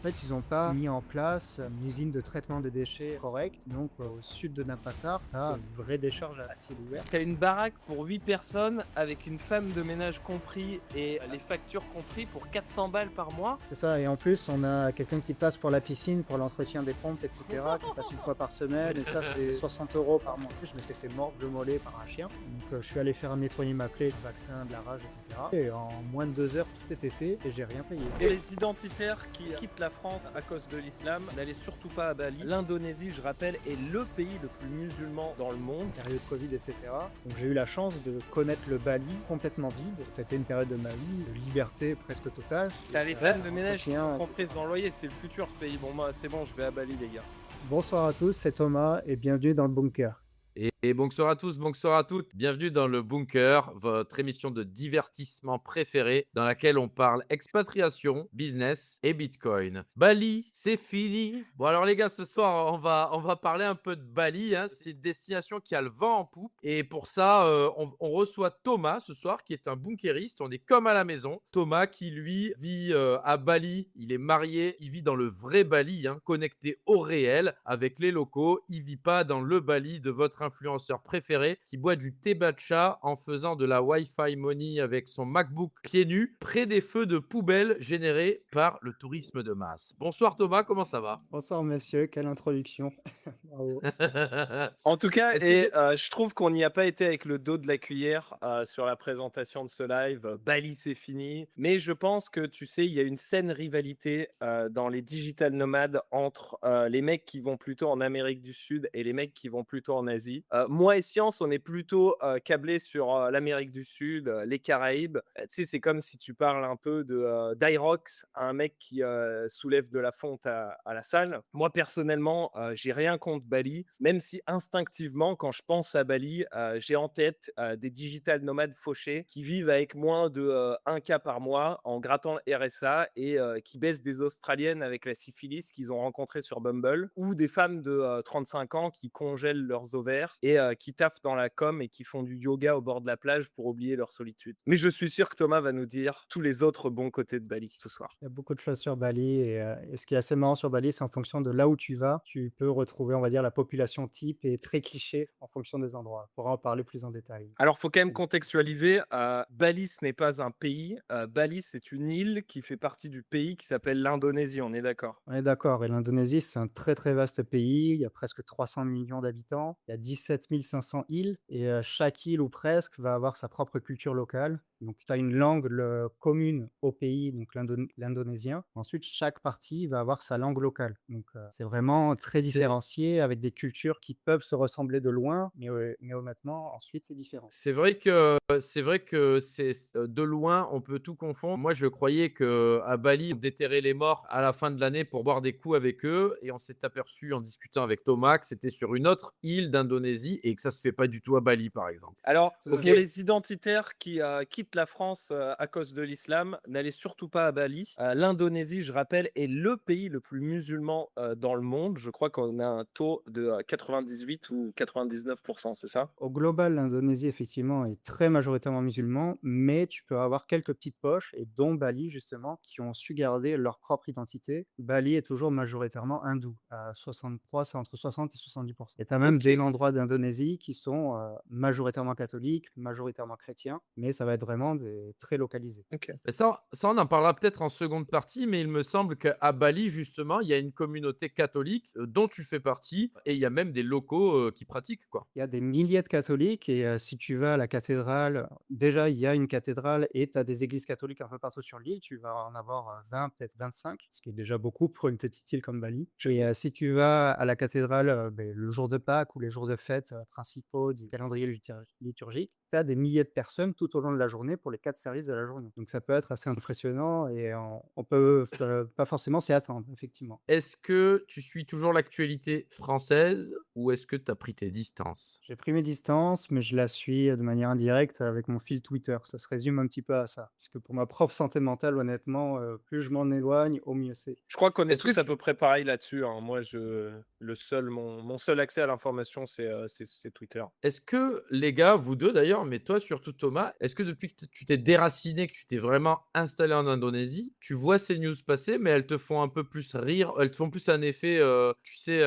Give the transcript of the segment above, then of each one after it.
fait, ils n'ont pas mis en place une usine de traitement des déchets correcte. Donc, au sud de Nampassar, tu as une vraie décharge à ciel ouvert. T'as une baraque pour 8 personnes avec une femme de ménage compris et les factures compris pour 400 balles par mois. C'est ça. Et en plus, on a quelqu'un qui passe pour la piscine, pour l'entretien des pompes, etc., qui passe une fois par semaine. Et ça, c'est 60 euros par mois. Je m'étais fait mordre le mollet par un chien. Donc, je suis allé faire un métronime appelé, le vaccin, de la rage, etc. Et en moins de 2 heures, tout était fait et j'ai rien payé. Et les identitaires qui quittent la France à cause de l'islam, n'allez surtout pas à Bali. L'Indonésie, je rappelle, est le pays le plus musulman dans le monde. Période Covid, etc. Donc j'ai eu la chance de connaître le Bali complètement vide. C'était une période de ma vie, de liberté presque totale. T'as les femmes de ménage qui sont Entretien, comprises dans le loyer, c'est le futur ce pays. Bon, moi, c'est bon, je vais à Bali, les gars. Bonsoir à tous, c'est Thomas et bienvenue dans le bunker. Et bonsoir à tous, bonsoir à toutes. Bienvenue dans le Bunker, votre émission de divertissement préférée dans laquelle on parle expatriation, business et Bitcoin. Bali, c'est fini. Bon alors les gars, ce soir, on va parler un peu de Bali, hein. C'est une destination qui a le vent en poupe. Et pour ça, on reçoit Thomas ce soir, qui est un bunkeriste. On est comme à la maison. Thomas qui, lui, vit à Bali. Il est marié. Il vit dans le vrai Bali, hein, connecté au réel avec les locaux. Il vit pas dans le Bali de votre influenceur préféré qui boit du thé matcha en faisant de la Wi-Fi money avec son MacBook pieds nus près des feux de poubelle générés par le tourisme de masse. Bonsoir Thomas, comment ça va? Bonsoir messieurs, quelle introduction. Bravo. En tout cas, Est-ce et que je trouve qu'on n'y a pas été avec le dos de la cuillère sur la présentation de ce live. Bali, c'est fini. Mais je pense que, tu sais, il y a une saine rivalité dans les digital nomades entre les mecs qui vont plutôt en Amérique du Sud et les mecs qui vont plutôt en Asie. Moi et Science, on est plutôt câblés sur l'Amérique du Sud, les Caraïbes. Tu sais, c'est comme si tu parles un peu de d'Irox à un mec qui soulève de la fonte à la salle. Moi, personnellement, j'ai rien contre Bali, même si instinctivement, quand je pense à Bali, j'ai en tête des digital nomades fauchés qui vivent avec moins de 1K par mois en grattant le RSA et qui baissent des Australiennes avec la syphilis qu'ils ont rencontrée sur Bumble, ou des femmes de 35 ans qui congèlent leurs ovaires et qui taffent dans la com et qui font du yoga au bord de la plage pour oublier leur solitude. Mais je suis sûr que Thomas va nous dire tous les autres bons côtés de Bali ce soir. Il y a beaucoup de choses sur Bali et ce qui est assez marrant sur Bali, c'est en fonction de là où tu vas, tu peux retrouver, on va dire, la population type et très cliché en fonction des endroits. On pourra en parler plus en détail. Alors, faut quand même C'est- contextualiser. Bali, ce n'est pas un pays. Bali, c'est une île qui fait partie du pays qui s'appelle l'Indonésie. On est d'accord? On est d'accord. Et l'Indonésie, c'est un très très vaste pays. Il y a presque 300 millions d'habitants. Il y a 17 500 îles. Et chaque île ou presque va avoir sa propre culture locale. Donc, tu as une langue commune au pays, donc l'indonésien. Ensuite, chaque partie va avoir sa langue locale. Donc, c'est vraiment très c'est différencié avec des cultures qui peuvent se ressembler de loin, mais honnêtement, ensuite, c'est différent. c'est vrai que de loin, on peut tout confondre. Moi, je croyais que à Bali, on déterrait les morts à la fin de l'année pour boire des coups avec eux, et on s'est aperçu en discutant avec Thomas que c'était sur une autre île d'Indonésie et que ça se fait pas du tout à Bali, par exemple. Alors, Tout à pour Ok. fait. les identitaires qui quittent la France à cause de l'islam, n'allez surtout pas à Bali. L'Indonésie, je rappelle, est le pays le plus musulman dans le monde. Je crois qu'on a un taux de 98 ou 99%, c'est ça? Au global, l'Indonésie, effectivement, est très majoritairement musulman, mais tu peux avoir quelques petites poches, et dont Bali, justement, qui ont su garder leur propre identité. Bali est toujours majoritairement hindou, à 63, c'est entre 60 et 70%. Et tu as même Ok. des endroits d'Indonésie qui sont majoritairement catholiques, majoritairement chrétiens, mais ça va être vraiment très localisé. Ok. Mais ça, on en parlera peut-être en seconde partie, mais il me semble qu'à Bali, justement, il y a une communauté catholique dont tu fais partie, et il y a même des locaux qui pratiquent, quoi. Il y a des milliers de catholiques et si tu vas à la cathédrale, déjà il y a une cathédrale et tu as des églises catholiques un peu partout sur l'île. Tu vas en avoir 20, peut-être 25, ce qui est déjà beaucoup pour une petite île comme Bali. Et si tu vas à la cathédrale le jour de Pâques ou les jours de fête principaux du calendrier liturgique, tu as des milliers de personnes tout au long de la journée pour les 4 services de la journée. Donc ça peut être assez impressionnant et on peut pas forcément s'y attendre, effectivement. Est-ce que tu suis toujours l'actualité française ou est-ce que tu as pris tes distances? J'ai pris mes distances, mais je la suis de manière indirecte avec mon fil Twitter. Ça se résume un petit peu à ça. Puisque pour ma propre santé mentale, honnêtement, plus je m'en éloigne, au mieux c'est. Je crois qu'on est Est-ce que tous à tu peu près pareil là-dessus, hein. Moi, mon seul accès à l'information, c'est Twitter. est-ce que les gars, vous 2 d'ailleurs, d'ailleurs, mais toi surtout Thomas, est-ce que depuis que tu t'es déraciné, que tu t'es vraiment installé en Indonésie, tu vois ces news passer, mais elles te font un peu plus rire, elles te font plus un effet, tu sais,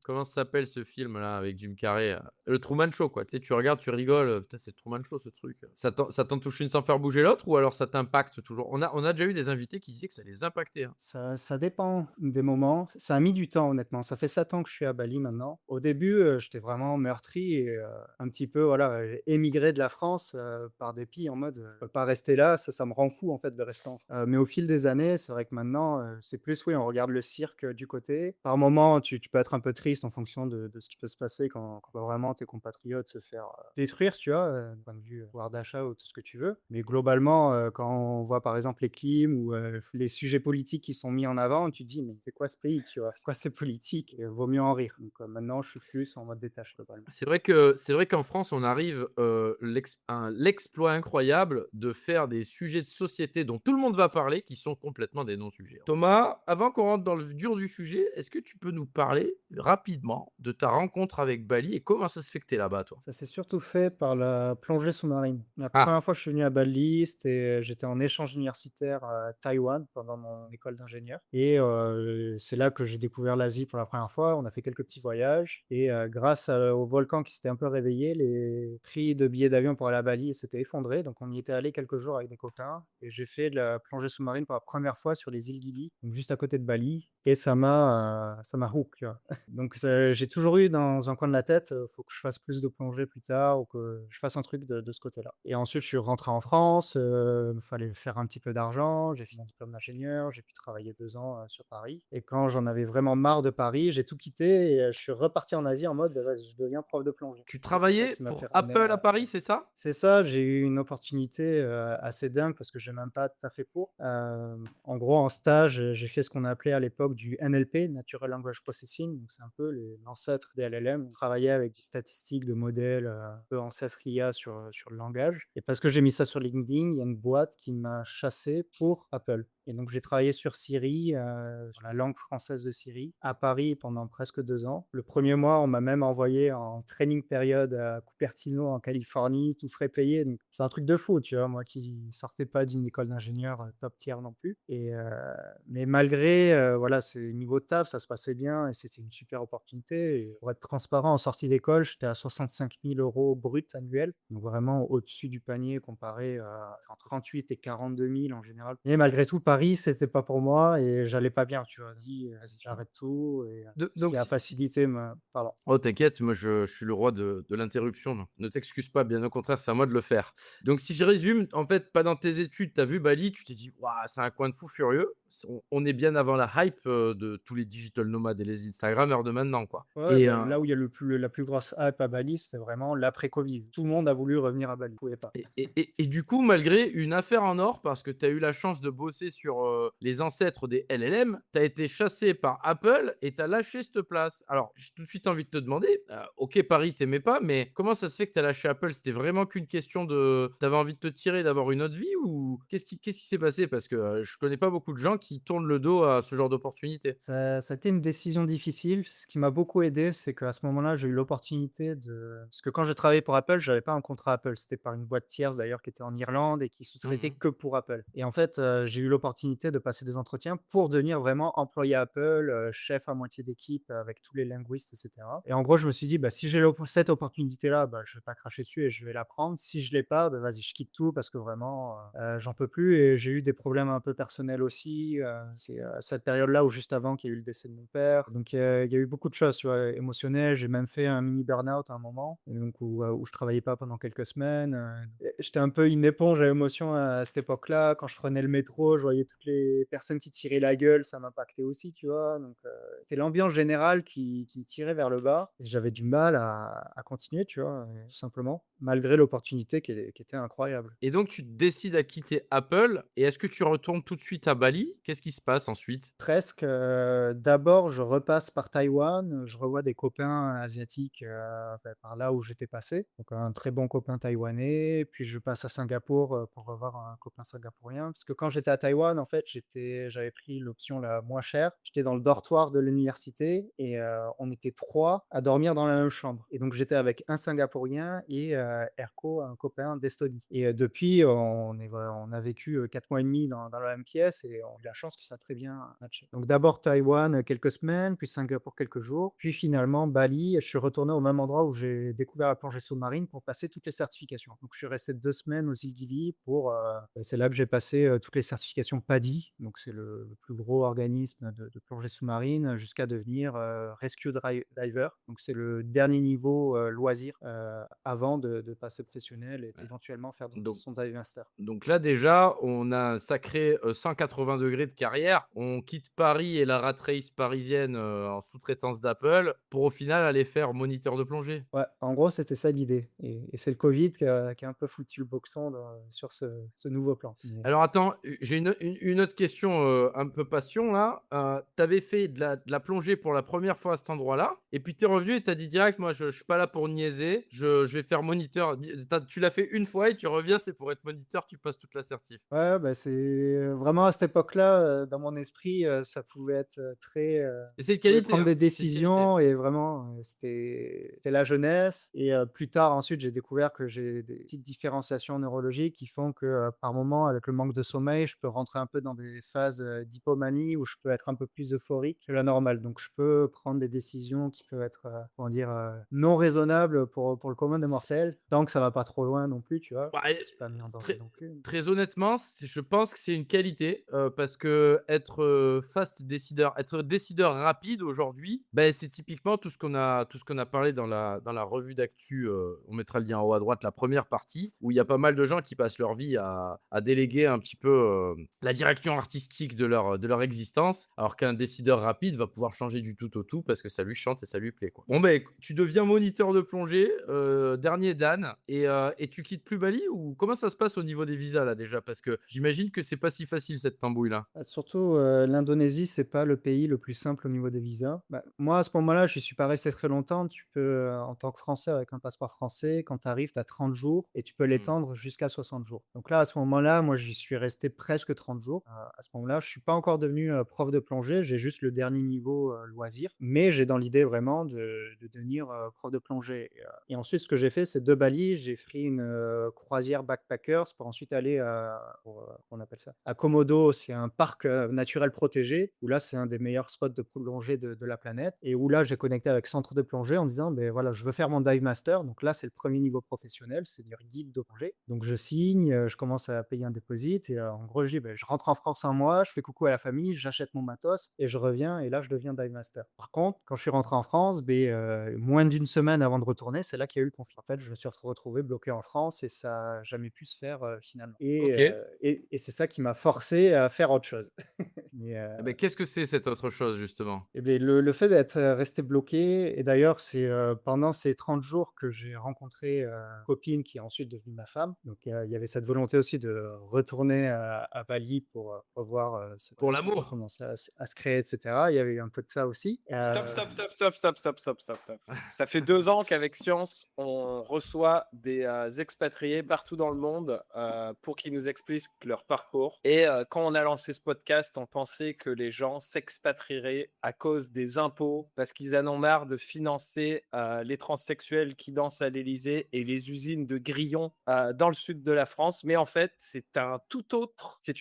comment ça s'appelle ce film-là avec Jim Carrey? Le Truman Show quoi, tu sais, tu regardes, tu rigoles, putain c'est le Truman Show ce truc. Ça t'en touche une sans faire bouger l'autre ou alors ça t'impacte toujours? On a déjà eu des invités qui disaient que ça les impactait, hein. Ça dépend des moments. Ça a mis du temps honnêtement. Ça fait 7 ans que je suis à Bali maintenant. Au début, j'étais vraiment meurtri et un petit peu voilà, émigré de la France, par dépit en mode, «Je peux pas rester là, ça me rend fou en fait de rester en France». Mais au fil des années, c'est vrai que maintenant, c'est plus oui, on regarde le cirque, du côté. Par moments, tu peux être un peu triste en fonction de ce qui peut se passer quand vraiment tes compatriotes se faire, détruire, tu vois? D'un point de vue, pouvoir d'achat ou tout ce que tu veux. Mais globalement, quand on voit par exemple les clims ou, les sujets politiques qui sont mis en avant, tu te dis: «Mais c'est quoi ce pays?» tu vois? «C'est quoi ces politiques?» Et vaut mieux en rire. Donc, maintenant je suis plus en mode détaché globalement. C'est vrai qu'en France, on arrive, l'exploit incroyable de faire des sujets de société dont tout le monde va parler, qui sont complètement des non-sujets. Thomas, avant qu'on rentre dans le dur du sujet, est-ce que tu peux nous parler rapidement de ta rencontre avec Bali et comment ça se fait que tu es là-bas, toi? Ça s'est surtout fait par la plongée sous-marine. La Ah! première fois que je suis venu à Bali, j'étais en échange universitaire à Taïwan pendant mon école d'ingénieur et c'est là que j'ai découvert l'Asie pour la première fois. On a fait quelques petits voyages et grâce au volcan qui s'était un peu réveillé, les prix de billets d'avion pour aller à Bali s'étaient effondrés. Donc on y était allé quelques jours avec des copains et j'ai fait de la plongée sous-marine pour la première fois sur les îles Gili, donc juste à côté de Bali et ça m'a hook, tu vois? Donc j'ai toujours eu dans un coin de la tête, faut que je fasse plus de plongée plus tard ou que je fasse un truc de ce côté-là. Et ensuite je suis rentré en France, fallait faire un petit peu d'argent, j'ai fait mon diplôme d'ingénieur, j'ai pu travailler 2 ans, sur Paris et quand j'en avais vraiment marre de Paris, j'ai tout quitté et je suis reparti en Asie en mode: «Bah, vas-y, je deviens prof de plongée» Tu et c'est ça travaillais qui m'a fait pour ramener Apple à Paris, c'est ça? c'est ça, j'ai eu une opportunité, assez dingue parce que j'ai même pas taffé pour. En gros, en stage, j'ai fait ce qu'on appelait à l'époque du NLP, Natural Language Processing, donc c'est un peu l'ancêtre des LLM. On travaillait avec des statistiques de modèles, un peu ancêtre IA sur le langage et parce que j'ai mis ça sur LinkedIn, il y a une boîte qui m'a chassé pour Apple et donc j'ai travaillé sur Siri, sur la langue française de Siri, à Paris pendant presque 2 ans. Le premier mois, on m'a même envoyé en training période à Cupertino en Californie, tout frais payé, donc c'est un truc de fou, tu vois? Moi qui sortais pas d'une école d'ingénieur, top tier non plus et mais malgré, voilà, c'est niveau taf, ça se passait bien et c'était une super opportunité et pour être transparent, en sortie d'école, j'étais à 65 000 € brut annuel, donc vraiment au-dessus du panier comparé à entre 38 et 42 000 en général. Mais malgré tout, Paris, c'était pas pour moi et j'allais pas bien, tu vois? Je dis: «Vas-y, j'arrête tout» et ce Donc qui a si facilité ma pardon. Oh t'inquiète, moi je suis le roi de l'interruption, donc ne t'excuse pas, bien au contraire, c'est à moi de le faire. Donc si je résume, en fait, pas dans tes études, tu as vu Bali, tu t'es dit: «Waouh, c'est un coin de fou furieux». On est bien avant la hype, de tous les digital nomades et les instagrammeurs de maintenant, quoi Ouais, et bah, là où il y a la plus grosse hype à Bali, c'était vraiment l'après-Covid. Tout le monde a voulu revenir à Bali, ils pouvaient pas. et du coup, malgré une affaire en or, parce que tu as eu la chance de bosser sur, les ancêtres des LLM, tu as été chassé par Apple et tu as lâché cette place. Alors, j'ai tout de suite envie de te demander, OK, Paris, tu pas, mais comment ça se fait que tu as lâché Apple? C'était vraiment qu'une question de tu avais envie de te tirer, d'avoir une autre vie ou qu'est-ce qui s'est passé? Parce que, je connais pas beaucoup de gens qui tournent le dos à ce genre d'opportunité. Ça a été une décision difficile. Ce qui m'a beaucoup aidé, c'est qu'à ce moment-là, j'ai eu l'opportunité parce que quand j'ai travaillé pour Apple, j'avais pas un contrat Apple. C'était par une boîte tierce d'ailleurs qui était en Irlande et qui sous-traitait Mmh. que pour Apple. Et en fait, j'ai eu l'opportunité de passer des entretiens pour devenir vraiment employé Apple, chef à moitié d'équipe avec tous les linguistes, et cetera. Et en gros, je me suis dit: «Bah, si j'ai cette opportunité-là, bah, je vais pas cracher dessus et je vais la prendre. Si je l'ai pas, bah, vas-y, je quitte tout parce que vraiment, j'en peux plus» et j'ai eu des problèmes un peu personnels aussi, c'est, cette période-là ou juste avant qu'il y a eu le décès de mon père. Donc, il y a eu beaucoup de choses, tu vois, émotionnelles. J'ai même fait un mini burn-out à un moment, et donc où je travaillais pas pendant quelques semaines, et j'étais un peu une éponge à émotions à cette époque-là. Quand je prenais le métro, je voyais toutes les personnes qui tiraient la gueule, ça m'impactait aussi, tu vois? Donc, c'était l'ambiance générale qui tirait vers le bas et j'avais du mal à continuer, tu vois? Tout simplement, malgré l'opportunité qui était incroyable. Et donc tu décides à quitter Apple et est-ce que tu retournes tout de suite à Bali? Qu'est-ce qui se passe ensuite? Presque, d'abord je repasse par Taïwan, je revois des copains asiatiques, par là où j'étais passé, donc un très bon copain taïwanais, puis je passe à Singapour, pour revoir un copain singapourien. Parce que quand j'étais à Taïwan, en fait, j'avais pris l'option la moins chère. J'étais dans le dortoir de l'université et on était 3 à dormir dans la même chambre et donc j'étais avec un Singapourien et Erko, un copain d'Estonie et depuis on a vécu, 4 mois et demi dans la même pièce et on a eu la chance que ça a très bien matché. Donc d'abord Taïwan, quelques semaines, puis Singapour quelques jours, puis finalement Bali et je suis retourné au même endroit où j'ai découvert la plongée sous-marine pour passer toutes les certifications. Donc je suis resté 2 semaines aux îles Gili pour, c'est là que j'ai passé, toutes les certifications PADI, donc c'est le plus gros organisme de plongée sous-marine, jusqu'à devenir, diver. Donc c'est le dernier niveau, loisir, avant de passer professionnel et Ouais. éventuellement faire Donc son dive master. donc là déjà, on a un sacré, 180 degrés de carrière. On quitte Paris et la rat race parisienne, en sous-traitance d'Apple pour au final aller faire moniteur de plongée. Ouais, en gros, c'était ça l'idée et c'est le covid qui a un peu foutu le boxon sur ce nouveau plan. Mais Alors attends, j'ai une autre question, un peu passion là. Tu avais fait de la plongée pour la première fois à cet endroit-là et puis tu es revenu et tu as dit direct: «Moi je suis pas là pour niaiser, je vais faire moniteur». Tu l'as fait une fois et tu reviens, c'est pour être moniteur, tu passes toute la certif. ouais, bah, c'est, vraiment à cette époque-là, dans mon esprit, ça pouvait être, très, Et c'est une je pouvais qualité, prendre hein, des c'est une qualité. décisions et vraiment, c'était la jeunesse et plus tard ensuite, j'ai découvert que j'ai des petites différenciations neurologiques qui font que, par moment, avec le manque de sommeil, je peux rentrer un peu dans des phases, d'hypomanie où je peux être un peu plus euphorique que la normale. Donc je peux prendre des décisions qui peuvent être, comment dire? Non raisonnables pour le commun des mortels, tant que ça va pas trop loin non plus, tu vois? Bah, Je me suis pas mis en danger très non plus. très honnêtement, je pense que c'est une qualité, parce qu'être, fast décideur, être décideur rapide aujourd'hui, ben c'est typiquement tout ce qu'on a parlé dans la revue d'actu, on mettra le lien en haut à droite, la première partie, où il y a pas mal de gens qui passent leur vie à déléguer un petit peu, la direction artistique de leur existence, alors qu'un décideur rapide va pouvoir changer du tout au tout parce que ça lui chante et ça lui plaît, quoi. Bon, ben écoute, tu deviens moniteur de plongée, dernier dan et tu quittes plus Bali ou comment ça se passe au niveau des visas là déjà? Parce que j'imagine que c'est pas si facile cette tambouille-là? Surtout, l'Indonésie, c'est pas le pays le plus simple au niveau des visas. Bah, moi, à ce moment-là, j'y suis pas resté très longtemps. Tu peux, en tant que Français avec un passeport français, quand tu arrives, tu as 30 jours et tu peux Mmh. l'étendre jusqu'à 60 jours. Donc là, à ce moment-là, moi, j'y suis resté presque 30 jours. À ce moment-là, je suis pas encore devenu, prof de plongée, j'ai juste le dernier niveau, loisir, mais j'ai dans l'idée vraiment de devenir, prof de plongée et ensuite ce que j'ai fait, c'est de Bali, j'ai pris une, croisière backpackers pour ensuite aller comment on appelle ça? À Komodo, c'est un parc, naturel protégé où là, c'est un des meilleurs spots de plongée de la planète et où là, j'ai connecté avec Centre de plongée en disant: ben voilà, je veux faire mon dive master». Donc là, c'est le premier niveau professionnel, c'est-à-dire guide de plongée. Donc je signe, je commence à payer un déposit et en gros, je dis: «Beh, je rentre en France un mois, je fais coucou à la famille, j'achète mon matos et je reviens» et là, je deviens dive master. Par contre, quand je suis rentré en France, beh, moins d'une semaine avant de retourner, c'est là qu'il y a eu le conflit. En fait, je me suis retrouvé bloqué en France et ça a jamais pu se faire, finalement OK. et c'est ça qui m'a forcé à faire autre chose. Mais, Et beh, qu'est-ce que c'est cette autre chose justement? et beh, le fait d'être, resté bloqué et d'ailleurs, c'est, pendant ces 30 jours que j'ai rencontré, une copine qui est ensuite devenue ma femme. Donc, il y avait cette volonté aussi de retourner à Bali pour, revoir, cette Pour relation qui l'amour? commençait à se créer et cetera. Il y avait eu un peu de ça aussi. Stop, stop, stop, stop, stop, stop, stop, stop, stop. Ça fait 2 ans qu'avec Science, on reçoit des expatriés partout dans le monde pour qu'ils nous expliquent leur parcours. Et quand on a lancé ce podcast, on pensait que les gens s'expatrieraient à cause des impôts parce qu'ils en ont marre de financer les transsexuels qui dansent à l'Élysée et les usines de grillons dans le sud de la France. Mais en fait, c'est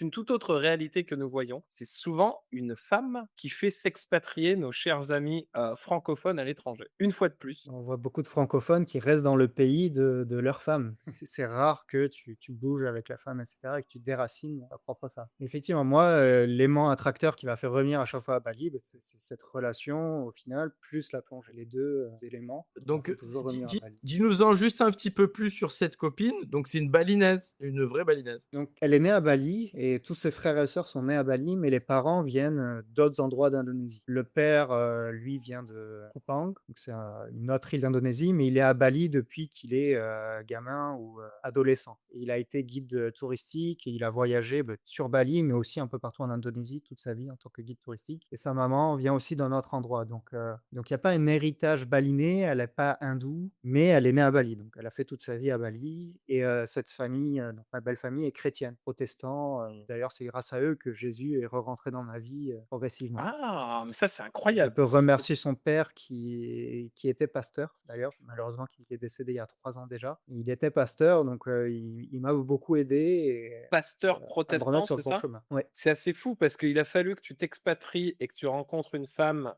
une toute autre réalité que nous voyons. C'est souvent une femme qui fait s'expatrier nos chers amis francophones à l'étranger. Une fois de plus. On voit beaucoup de francophones qui restent dans le pays de leur femme. C'est rare que tu bouges avec la femme et cetera et que tu déracines ta propre femme. Effectivement, moi, l'aimant attracteur qui m'a fait revenir à chaque fois à Bali, bah, c'est cette relation au final, plus la plongée. Les 2 éléments qui m'ont Donc, fait toujours revenir à Bali. dis-nous-en juste un petit peu plus sur cette copine. Donc c'est une balinaise, une vraie balinaise? Donc elle est née à Bali et tous ses frères et sœurs sont nés à Bali, mais les parents viennent, d'autres endroits d'Indonésie. Le père, lui vient de Kupang, donc c'est une autre île d'Indonésie, mais il est à Bali depuis qu'il est, gamin ou, adolescent. Et il a été guide, touristique et il a voyagé, bah, sur Bali, mais aussi un peu peu partout en Indonésie toute sa vie en tant que guide touristique et sa maman vient aussi d'un autre endroit donc il y a pas un héritage balinais, elle est pas hindoue, mais elle est née à Bali, donc elle a fait toute sa vie à Bali et cette famille, donc ma belle famille est chrétienne, protestant, d'ailleurs c'est grâce à eux que Jésus est re-rentré dans ma vie, progressivement. Ah, mais ça, c'est Je incroyable. peux remercier son père qui était pasteur d'ailleurs, malheureusement qui est décédé il y a 3 ans déjà. Il était pasteur donc il m'a beaucoup aidé et Pasteur à me remettre protestant, sur le c'est bon ça? chemin. Ouais. C'est assez fou parce qu'il a fallu que tu t'expatries et que tu rencontres une femme,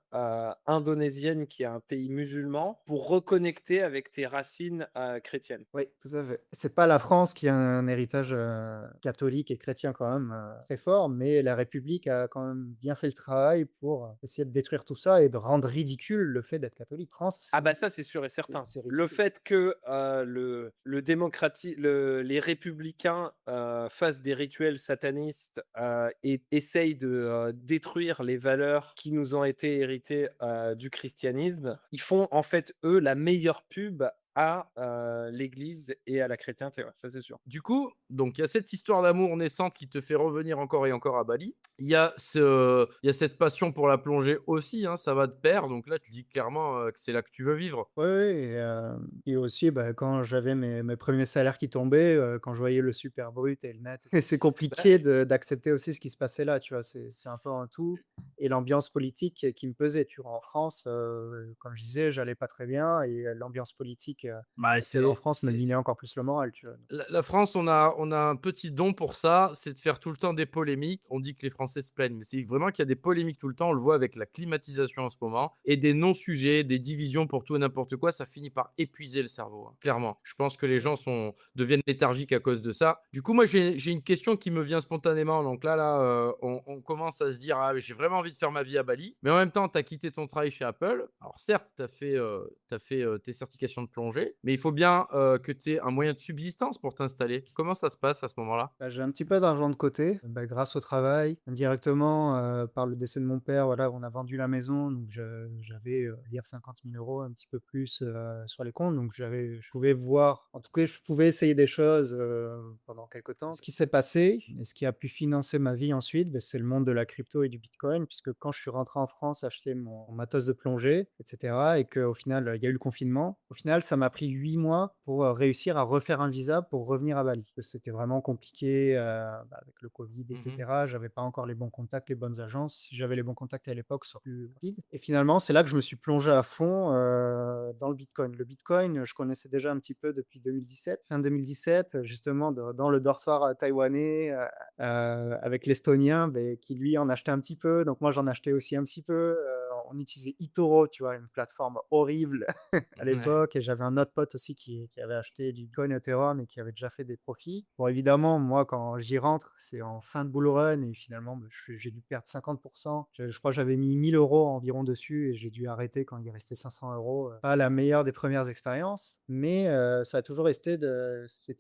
indonésienne qui est un pays musulman pour reconnecter avec tes racines, chrétiennes. Oui, tout à fait. C'est pas la France qui a un héritage, catholique et chrétien quand même, très fort, mais la République a quand même bien fait le travail pour, essayer de détruire tout ça et de rendre ridicule le fait d'être catholique. France, Ah bah ça, c'est sûr et c'est certain. c'est Le ridicule. fait que, les républicains, fassent des rituels satanistes, et essayent de, détruire les valeurs qui nous ont été héritées, du christianisme, ils font en fait, eux, la meilleure pub à, l'église et à la chrétienté, ouais, ça c'est sûr. Du coup, donc il y a cette histoire d'amour naissante qui te fait revenir encore et encore à Bali. Il y a cette passion pour la plongée aussi, hein, ça va de pair. Donc là, tu dis clairement que c'est là que tu veux vivre. Oui, oui et aussi, bah, quand j'avais mes 1 salaires qui tombaient, quand je voyais le super brut et le net et c'est Bah, compliqué d'accepter aussi ce qui se passait là, tu vois? C'est un peu un tout et l'ambiance politique qui me pesait, tu vois? En France, comme je disais, j'allais pas très bien et l'ambiance politique, Bah, qui était en France me c'est minait encore plus le moral, tu vois? la France, on a un petit don pour ça, c'est de faire tout le temps des polémiques. On dit que les Français se plaignent, mais c'est vraiment qu'il y a des polémiques tout le temps. On le voit avec la climatisation en ce moment et des non-sujets, des divisions pour tout et n'importe quoi. Ça finit par épuiser le cerveau, hein, clairement. Je pense que les gens deviennent léthargiques à cause de ça. Du coup, moi, j'ai une question qui me vient spontanément. Donc là, on commence à se dire, ah, j'ai vraiment envie de faire ma vie à Bali. Mais en même temps, tu as quitté ton travail chez Apple. Alors certes, tu as fait tes certifications de plongée, mais il faut bien que tu aies un moyen de subsistance pour t'installer. Comment ça se passe à ce moment-là? Bah, j'ai un petit peu d'argent de côté, bah, grâce au travail. Indirectement, par le décès de mon père, voilà, on a vendu la maison, donc j'avais, on va dire 50 000 €, un petit peu plus, sur les comptes. Donc je pouvais voir en tout cas, je pouvais essayer des choses, pendant quelque temps. Ce qui s'est passé et ce qui a pu financer ma vie ensuite, beh, c'est le monde de la crypto et du bitcoin puisque quand je suis rentré en France acheter mon matos de plongée et cetera et qu'au final, il y a eu le confinement. Au final, ça m'a pris 8 mois pour, réussir à refaire un visa pour revenir à Bali. Parce que c'était vraiment compliqué, bah, avec le covid et Mhm. cetera. J'avais pas encore les bons contacts, les bonnes agences. Si j'avais les bons contacts à l'époque, ce serait plus rapide et finalement, c'est là que je me suis plongé à fond, dans le bitcoin. Le bitcoin, je connaissais déjà un petit peu depuis 2017, fin 2017, justement dans le dortoir, taïwanais, avec l'estonien, beh, qui lui en achetait un petit peu, donc moi j'en achetais aussi un petit peu, on utilisait eToro, tu vois? Une plateforme horrible à Ouais. l'époque et j'avais un autre pote aussi qui avait acheté du Bitcoin Ethereum et qui avait déjà fait des profits. Bon évidemment, moi quand j'y rentre, c'est en fin de bull run et finalement, bah, j'ai dû perdre 50. Je crois que j'avais mis 1 000 € environ dessus et j'ai dû arrêter quand il restait 500 €. Pas la meilleure des premières expériences, mais c'était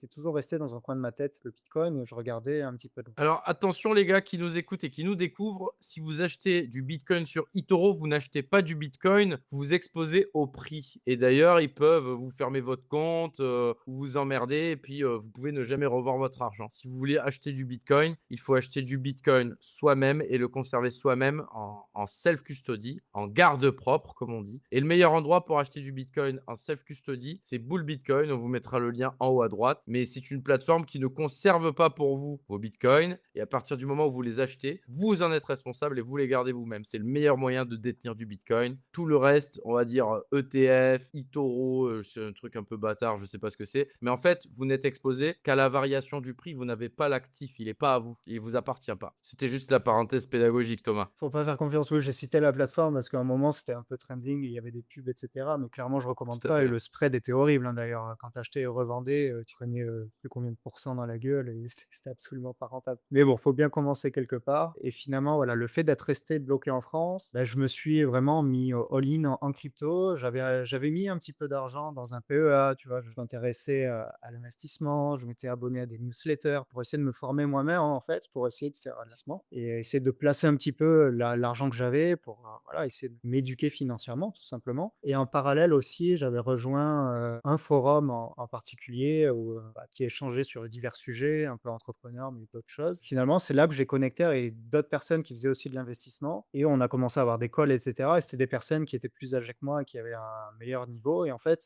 toujours resté dans un coin de ma tête, le Bitcoin, je regardais un petit peu de Alors attention les gars qui nous écoutent et qui nous découvrent, si vous achetez du Bitcoin sur eToro, vous n'achetez pas du Bitcoin, vous vous exposez au prix. Et d'ailleurs, ils peuvent vous fermer votre compte, ou vous emmerder et puis vous pouvez ne jamais revoir votre argent. Si vous voulez acheter du Bitcoin, il faut acheter du Bitcoin soi-même et le conserver soi-même en self-custody, en garde propre comme on dit. Et le meilleur endroit pour acheter du Bitcoin en self-custody, c'est Bull Bitcoin. On vous mettra le lien en haut à droite. Mais c'est une plateforme qui ne conserve pas pour vous vos Bitcoins. Et à partir du moment où vous les achetez, vous en êtes responsable et vous les gardez vous-même. C'est le meilleur moyen de détenir du Bitcoin. Tout le reste, on va dire ETF, eToro, c'est un truc un peu bâtard, je ne sais pas ce que c'est. Mais en fait, vous n'êtes exposé qu'à la variation du prix. Vous n'avez pas l'actif, il n'est pas à vous. Il ne vous appartient pas. C'était juste la parenthèse pédagogique, Thomas. faut pas faire confiance. Oui, j'ai cité la plateforme parce qu'à un moment, c'était un peu trending, il y avait des pubs, et cetera. Mais clairement, je recommande Tout à pas. Et fait. le spread était horrible, hein, d'ailleurs. Quand tu achetais et revendais, tu prenais plus combien de pourcents dans la gueule et c'était absolument pas rentable. Mais bon, faut bien commencer quelque part. Et finalement, voilà, le fait d'être resté bloqué en France, bah, je me suis suis vraiment mis all-in en crypto. J'avais mis un petit peu d'argent dans un PEA, tu vois? Je m'intéressais, à l'investissement, je m'étais abonné à des newsletters pour essayer de me former moi-même, en fait, pour essayer de faire un investissement et essayer de placer un petit peu l'argent que j'avais pour, voilà, essayer de m'éduquer financièrement, tout simplement et en parallèle aussi, j'avais rejoint, un forum en particulier où, qui échangeait sur divers sujets, un peu entrepreneurs, mais d'autres choses. Finalement, c'est là que j'ai connecté avec d'autres personnes qui faisaient aussi de l'investissement et on a commencé à avoir des calls et cetera et c'était des personnes qui étaient plus âgées que moi et qui avaient un meilleur niveau et en fait,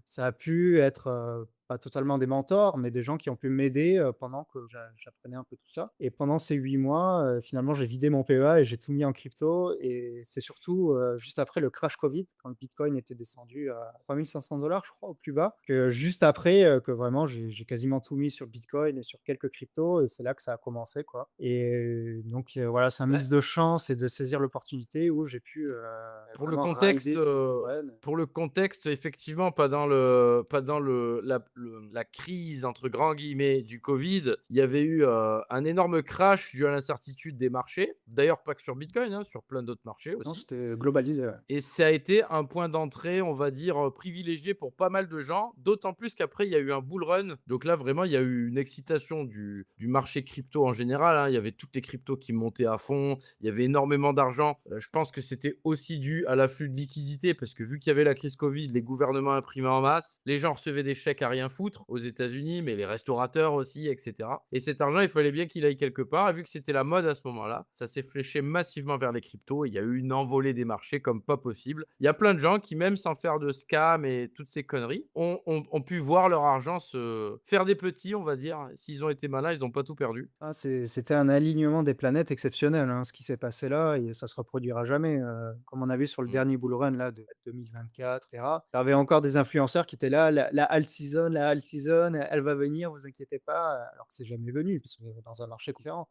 ça a pu être, pas totalement des mentors, mais des gens qui ont pu m'aider, pendant que j'apprenais un peu tout ça et pendant ces 8 mois, finalement, j'ai vidé mon PEA et j'ai tout mis en crypto et c'est surtout, juste après le crash covid, quand le bitcoin était descendu à 3 500 je crois, au plus bas, que juste après, que vraiment j'ai quasiment tout mis sur le bitcoin et sur quelques cryptos et c'est là que ça a commencé, quoi et donc voilà, c'est un Ouais. mix de chance et de saisir l'opportunité où j'ai pu, Pour le vraiment contexte, rider ce bullrun. effectivement, pas dans la «crise» entre grands guillemets du Covid, il y avait eu, un énorme crash dû à l'incertitude des marchés. D'ailleurs, pas que sur Bitcoin, hein, sur plein d'autres marchés Non, aussi. c'était globalisé, ouais. Et ça a été un point d'entrée, on va dire, privilégié pour pas mal de gens, d'autant plus qu'après il y a eu un bull run. Donc là, vraiment, il y a eu une excitation du marché crypto en général, hein. Il y avait toutes les cryptos qui montaient à fond, il y avait énormément d'argent. Je pense que c'était aussi dû à l'afflux de liquidités parce que vu qu'il y avait la crise Covid, les gouvernements imprimaient en masse, les gens recevaient des chèques à rien foutre aux États-Unis, mais les restaurateurs aussi, et cetera. Et cet argent, il fallait bien qu'il aille quelque part et vu que c'était la mode à ce moment-là, ça s'est fléché massivement vers les cryptos et il y a eu une envolée des marchés comme pas possible. Il y a plein de gens qui, même sans faire de scam et toutes ces conneries, ont pu voir leur argent se faire des petits, on va dire. S'ils ont été malins, ils n'ont pas tout perdu. Ah, c'était un alignement des planètes exceptionnel, hein, ce qui s'est passé là et ça se reproduira jamais, comme on a vu sur le Mm. dernier bull run là de 2024 et cetera. Tu avais encore des influenceurs qui étaient là: La alt season, elle va venir, vous inquiétez pas», alors que c'est jamais venu parce qu'on est dans un marché concurrent.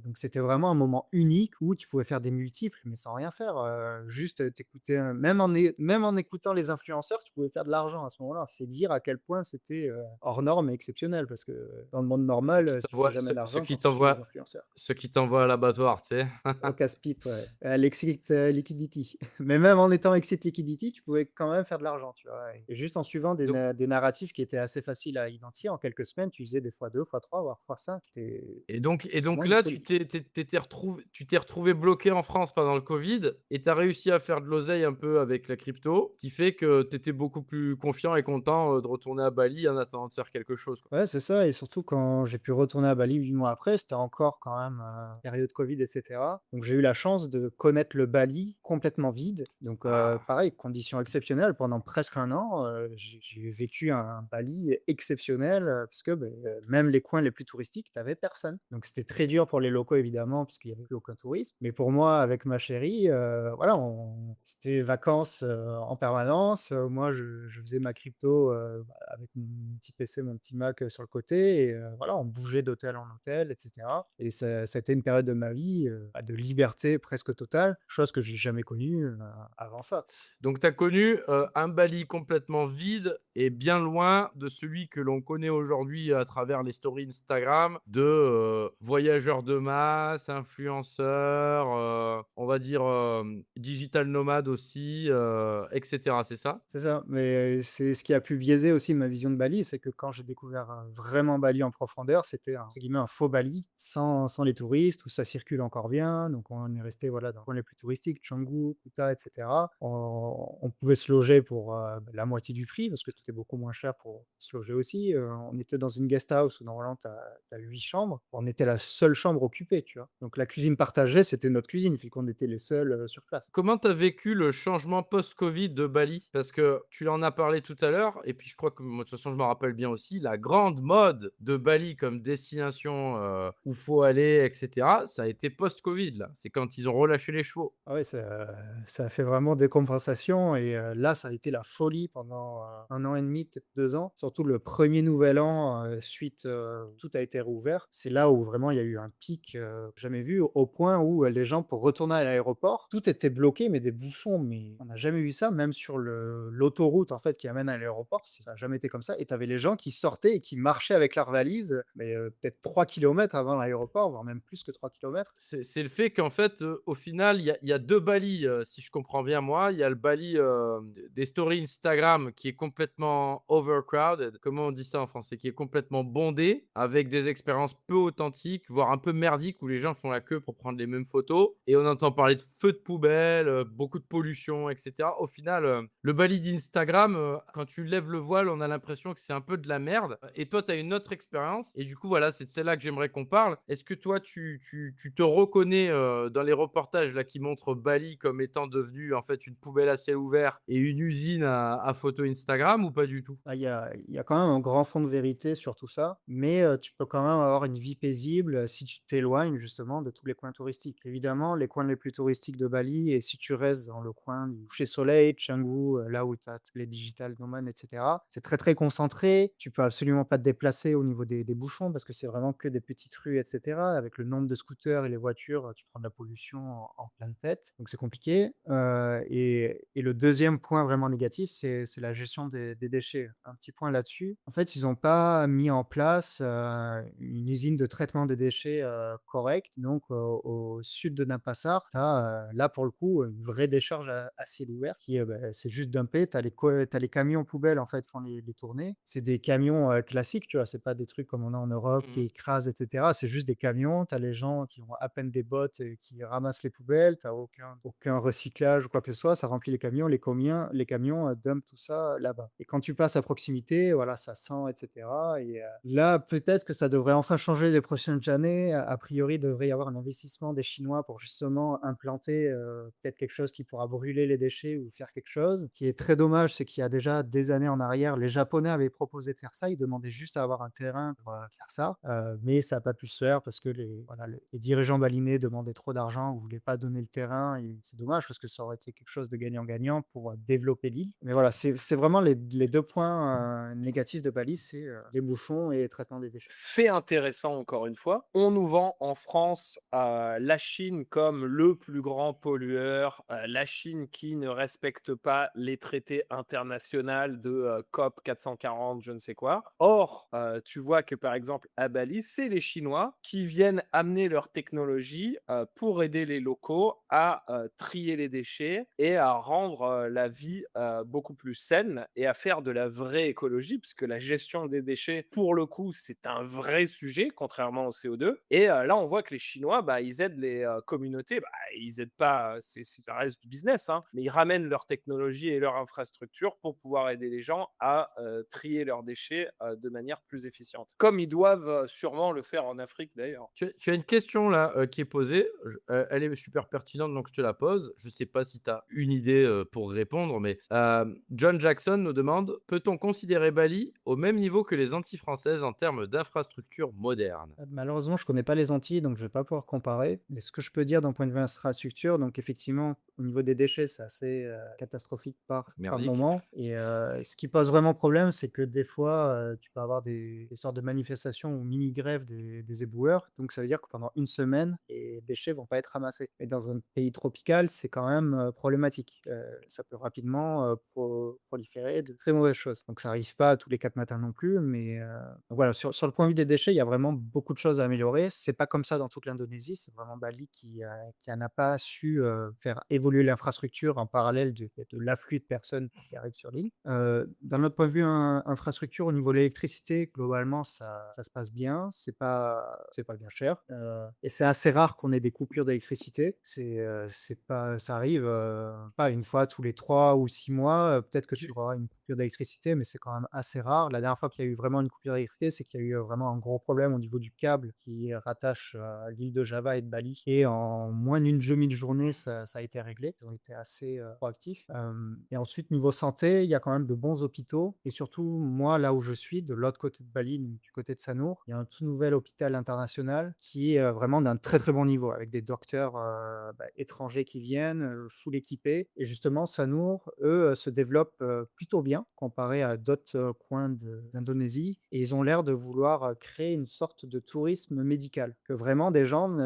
Donc c'était vraiment un moment unique où tu pouvais faire des multiples, mais sans rien faire, juste, t'écouter même en écoutant les influenceurs, tu pouvais faire de l'argent à ce moment-là. C'est dire à quel point c'était, hors norme et exceptionnel parce que dans le monde Ceux normal, qui tu fais t'envoient, jamais ceux d'argent qui quand tu suis les t'envoient, influenceurs. ceux qui t'envoient à l'abattoir, tu sais. Au casse-pipe, ouais, à l'exit, liquidity. Mais même en étant exit liquidity, tu pouvais quand même faire de l'argent, tu vois? Et juste en suivant Donc, des narratifs qui étaient assez faciles à identifier, en quelques semaines, tu faisais des fois 2, fois 3, voire fois 5. C'était et donc vraiment une là, folie. tu t'es retrouvé bloqué en France pendant le Covid et tu as réussi à faire de l'oseille un peu avec la crypto, qui fait que tu étais beaucoup plus confiant et content de retourner à Bali en attendant de faire quelque chose, quoi. Ouais, c'est ça et surtout quand j'ai pu retourner à Bali 8 mois après, c'était encore quand même, période covid et cetera. Donc j'ai eu la chance de connaître le Bali complètement vide. Donc Ah. pareil, conditions exceptionnelles pendant presque un an, j'ai vécu un Bali exceptionnel, parce que, même les coins les plus touristiques, tu avais personne. Donc c'était très dur pour les locaux évidemment, parce qu'il y avait plus aucun tourisme. Mais pour moi, avec ma chérie, voilà, on c'était vacances, en permanence. Moi je faisais ma crypto, avec mon petit PC, mon petit Mac, sur le côté et voilà, on bougeait d'hôtel en hôtel et cetera et ça a été une période de ma vie, de liberté presque totale, chose que j'ai jamais connue, avant ça. Donc, tu as connu un Bali complètement vide et bien loin de celui que l'on connaît aujourd'hui à travers les stories Instagram de voyageurs de masse, influenceurs, on va dire digital nomades aussi, etc. C'est ça? C'est ça, mais c'est ce qui a pu biaiser aussi ma vision de Bali, c'est que quand j'ai découvert, vraiment Bali en profondeur, c'était un entre guillemets «un faux Bali», sans les touristes, où ça circule encore bien. Donc on est resté, voilà, dans les coins les plus touristiques, Canggu, Kuta et cetera. On pouvait se loger pour, la moitié du prix, parce que tout est beaucoup moins cher pour se loger aussi. On était dans une guest house où normalement tu as 8 chambres. On était la seule chambre occupée, tu vois? Donc la cuisine partagée, c'était notre cuisine, vu qu'on était les seuls, sur place. Comment tu as vécu le changement post-Covid de Bali? Parce que tu en as parlé tout à l'heure et puis je crois que moi, de toute façon, je me rappelle bien aussi, la grande mode de Bali comme destination, où faut aller et cetera, ça a été post-Covid là. C'est quand ils ont relâché les chevaux. Ah ouais, ça a fait vraiment décompensation et là, ça a été la folie pendant, 1 an et demi, peut-être 2 ans. Surtout le premier nouvel an, suite, tout a été rouvert. C'est là où vraiment il y a eu un pic, jamais vu, au point où, les gens pour retourner à l'aéroport, tout était bloqué Bali, mais des bouchons, mais on n'a jamais vu ça, même sur l'autoroute en fait qui amène à l'aéroport, ça a jamais été comme ça et tu avais les gens qui sortaient et qui marchaient avec leurs valises, mais peut-être 3 kilomètres avant l'aéroport, voire même plus que 3 kilomètres. C'est le fait qu'en fait, au final, il y a 2 Bali, si je comprends bien moi. Il y a le Bali, des stories Instagram qui est complètement overcrowded. Comment on dit ça en français? Qui est complètement bondé, avec des expériences peu authentiques, voire un peu merdiques, où les gens font la queue pour prendre les mêmes photos et on entend parler de feux de poubelle, beaucoup de pollution et cetera. Au final, le Bali d'Instagram, quand tu lèves le voile, on a l'impression que c'est un peu de la merde et toi, tu as une autre expérience et du coup, voilà, c'est de celle-là que j'aimerais qu'on parle. Est-ce que toi, tu te reconnais, dans les reportages là qui montrent Bali comme étant devenu en fait une poubelle à ciel ouvert et une usine à photos Instagram ou pas du tout? Ah, il y a quand même un grand fond de vérité sur tout ça, mais tu peux quand même avoir une vie paisible, si tu t'éloignes justement de tous les coins touristiques. Évidemment, les coins les plus touristiques de Bali et si tu restes dans le coin du coucher soleil, Canggu, là où tu as les digital nomades et cetera, c'est très, très concentré. Tu peux absolument pas te déplacer au niveau des bouchons parce que c'est vraiment que des petites rues et cetera. Avec le nombre de scooters et les voitures, tu prends de la pollution en pleine tête, donc c'est compliqué. Et le deuxième point vraiment négatif, c'est la gestion des déchets. Un petit point là-dessus. En fait, ils ont pas mis en place, une usine de traitement des déchets, correcte. Donc, au sud de Denpasar, tu as, là, pour le coup, une vraie décharge à ciel ouvert qui, c'est juste dumpé. Tu as les camions poubelles, en fait, qui font les tournées. C'est des camions, classiques, tu vois? C'est pas des trucs comme on a en Europe qui Mmh. écrasent et cetera. C'est juste des camions. Tu as les gens qui ont à peine des bottes et qui ramassent les poubelles. Tu as aucun recyclage ou quoi que ce soit. Ça remplit les camions, dumpent tout ça là-bas et quand tu passes à proximité, voilà, ça sent et cetera et là, peut-être que ça devrait enfin changer les prochaines années. A priori, il devrait y avoir un investissement des Chinois pour justement implanter, peut-être quelque chose qui pourra brûler les déchets ou faire quelque chose. Ce qui est très dommage, c'est qu'il y a déjà des années en arrière, les Japonais avaient proposé de faire ça. Ils demandaient juste à avoir un terrain pour, faire ça, mais ça a pas pu se faire parce que les dirigeants balinais demandaient trop d'argent ou voulaient pas donner le terrain et c'est dommage parce que ça aurait été quelque chose de gagnant-gagnant pour, développer l'île. Mais voilà, c'est vraiment les 2 points, négatifs de Bali, c'est, les bouchons et le traitement des déchets. Fait intéressant encore une fois, on nous vend en France, la Chine comme le plus grand pollueur, la Chine qui ne respecte pas les traités internationaux de, COP 440, je ne sais quoi. Or, tu vois que par exemple à Bali, c'est les Chinois qui viennent amener leur technologie, pour aider les locaux à, trier les déchets et à rendre, la vie, beaucoup plus saine et à faire de la vraie écologie puisque la gestion des déchets, pour le coup, c'est un vrai sujet, contrairement au CO2. Et là, on voit que les Chinois, bah, ils aident les communautés. Bah, ils aident pas, ça reste du business, hein, mais ils ramènent leur technologie et leur infrastructure pour pouvoir aider les gens à trier leurs déchets de manière plus efficiente. Comme ils doivent sûrement le faire en Afrique d'ailleurs. Tu as une question là, qui est posée, elle est super pertinente donc je te la pose. Je ne sais pas si tu as une idée, pour répondre mais, John Jackson nous demande: «Peut-on considérer Bali au même niveau que les Antilles françaises en termes d'infrastructures modernes?» Malheureusement, je connais pas les Antilles, donc je vais pas pouvoir comparer. Mais ce que je peux dire d'un point de vue infrastructure, donc effectivement, au niveau des déchets, c'est assez, catastrophique par Merdique? moment et ce qui pose vraiment problème, c'est que des fois, tu peux avoir des sortes de manifestations ou mini grèves des éboueurs. Donc ça veut dire que pendant une semaine, les déchets vont pas être ramassés et dans un pays tropical, c'est quand même, problématique. Ça peut rapidement, proliférer de très mauvaises choses. Donc ça arrive pas tous les 4 matins non plus, mais donc voilà, sur le point de vue des déchets, il y a vraiment beaucoup de choses à améliorer. C'est pas comme ça dans toute l'Indonésie, c'est vraiment Bali qui en a pas su, faire évoluer l'infrastructure en parallèle de l'afflux de personnes qui arrivent sur l'île. D'un autre point de vue infrastructure, au niveau de l'électricité, globalement, ça se passe bien. C'est pas bien cher, et c'est assez rare qu'on ait des coupures d'électricité. C'est pas ça arrive, pas une fois tous les 3 ou 6 mois, peut-être que tu Tu auras une coupure d'électricité, mais c'est quand même assez rare. La dernière fois qu'il y a eu vraiment une coupure d'électricité, c'est qu'il y a eu, vraiment un gros problème au niveau du câble qui rattache, l'île de Java et de Bali et en moins d'une demi-journée, ça a été réglé. Ils ont été assez, proactifs. Et ensuite niveau santé, il y a quand même de bons hôpitaux et surtout moi, là où je suis, de l'autre côté de Bali, donc du côté de Sanur, il y a un tout nouvel hôpital international qui est, vraiment d'un très, très bon niveau avec des docteurs, étrangers qui viennent, full équipés et justement Sanur, eux, se développent, plutôt bien comparé à d'autres, coins d'Indonésie et ils ont l'air de vouloir, créer une sorte de tourisme médical. Que vraiment des gens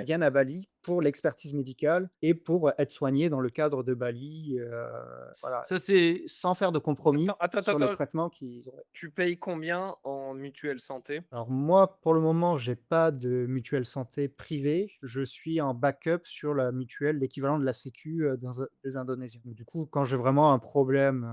viennent à Bali pour l'expertise médicale et pour être soigné dans le cadre de Bali, voilà, Ça, c'est sans faire de compromis sur le Attends, traitement qu'ils auraient. tu payes combien en mutuelle santé? Alors moi, pour le moment, j'ai pas de mutuelle santé privée. Je suis en backup sur la mutuelle, l'équivalent de la sécu, des Indonésiens. Donc du coup, quand j'ai vraiment un problème,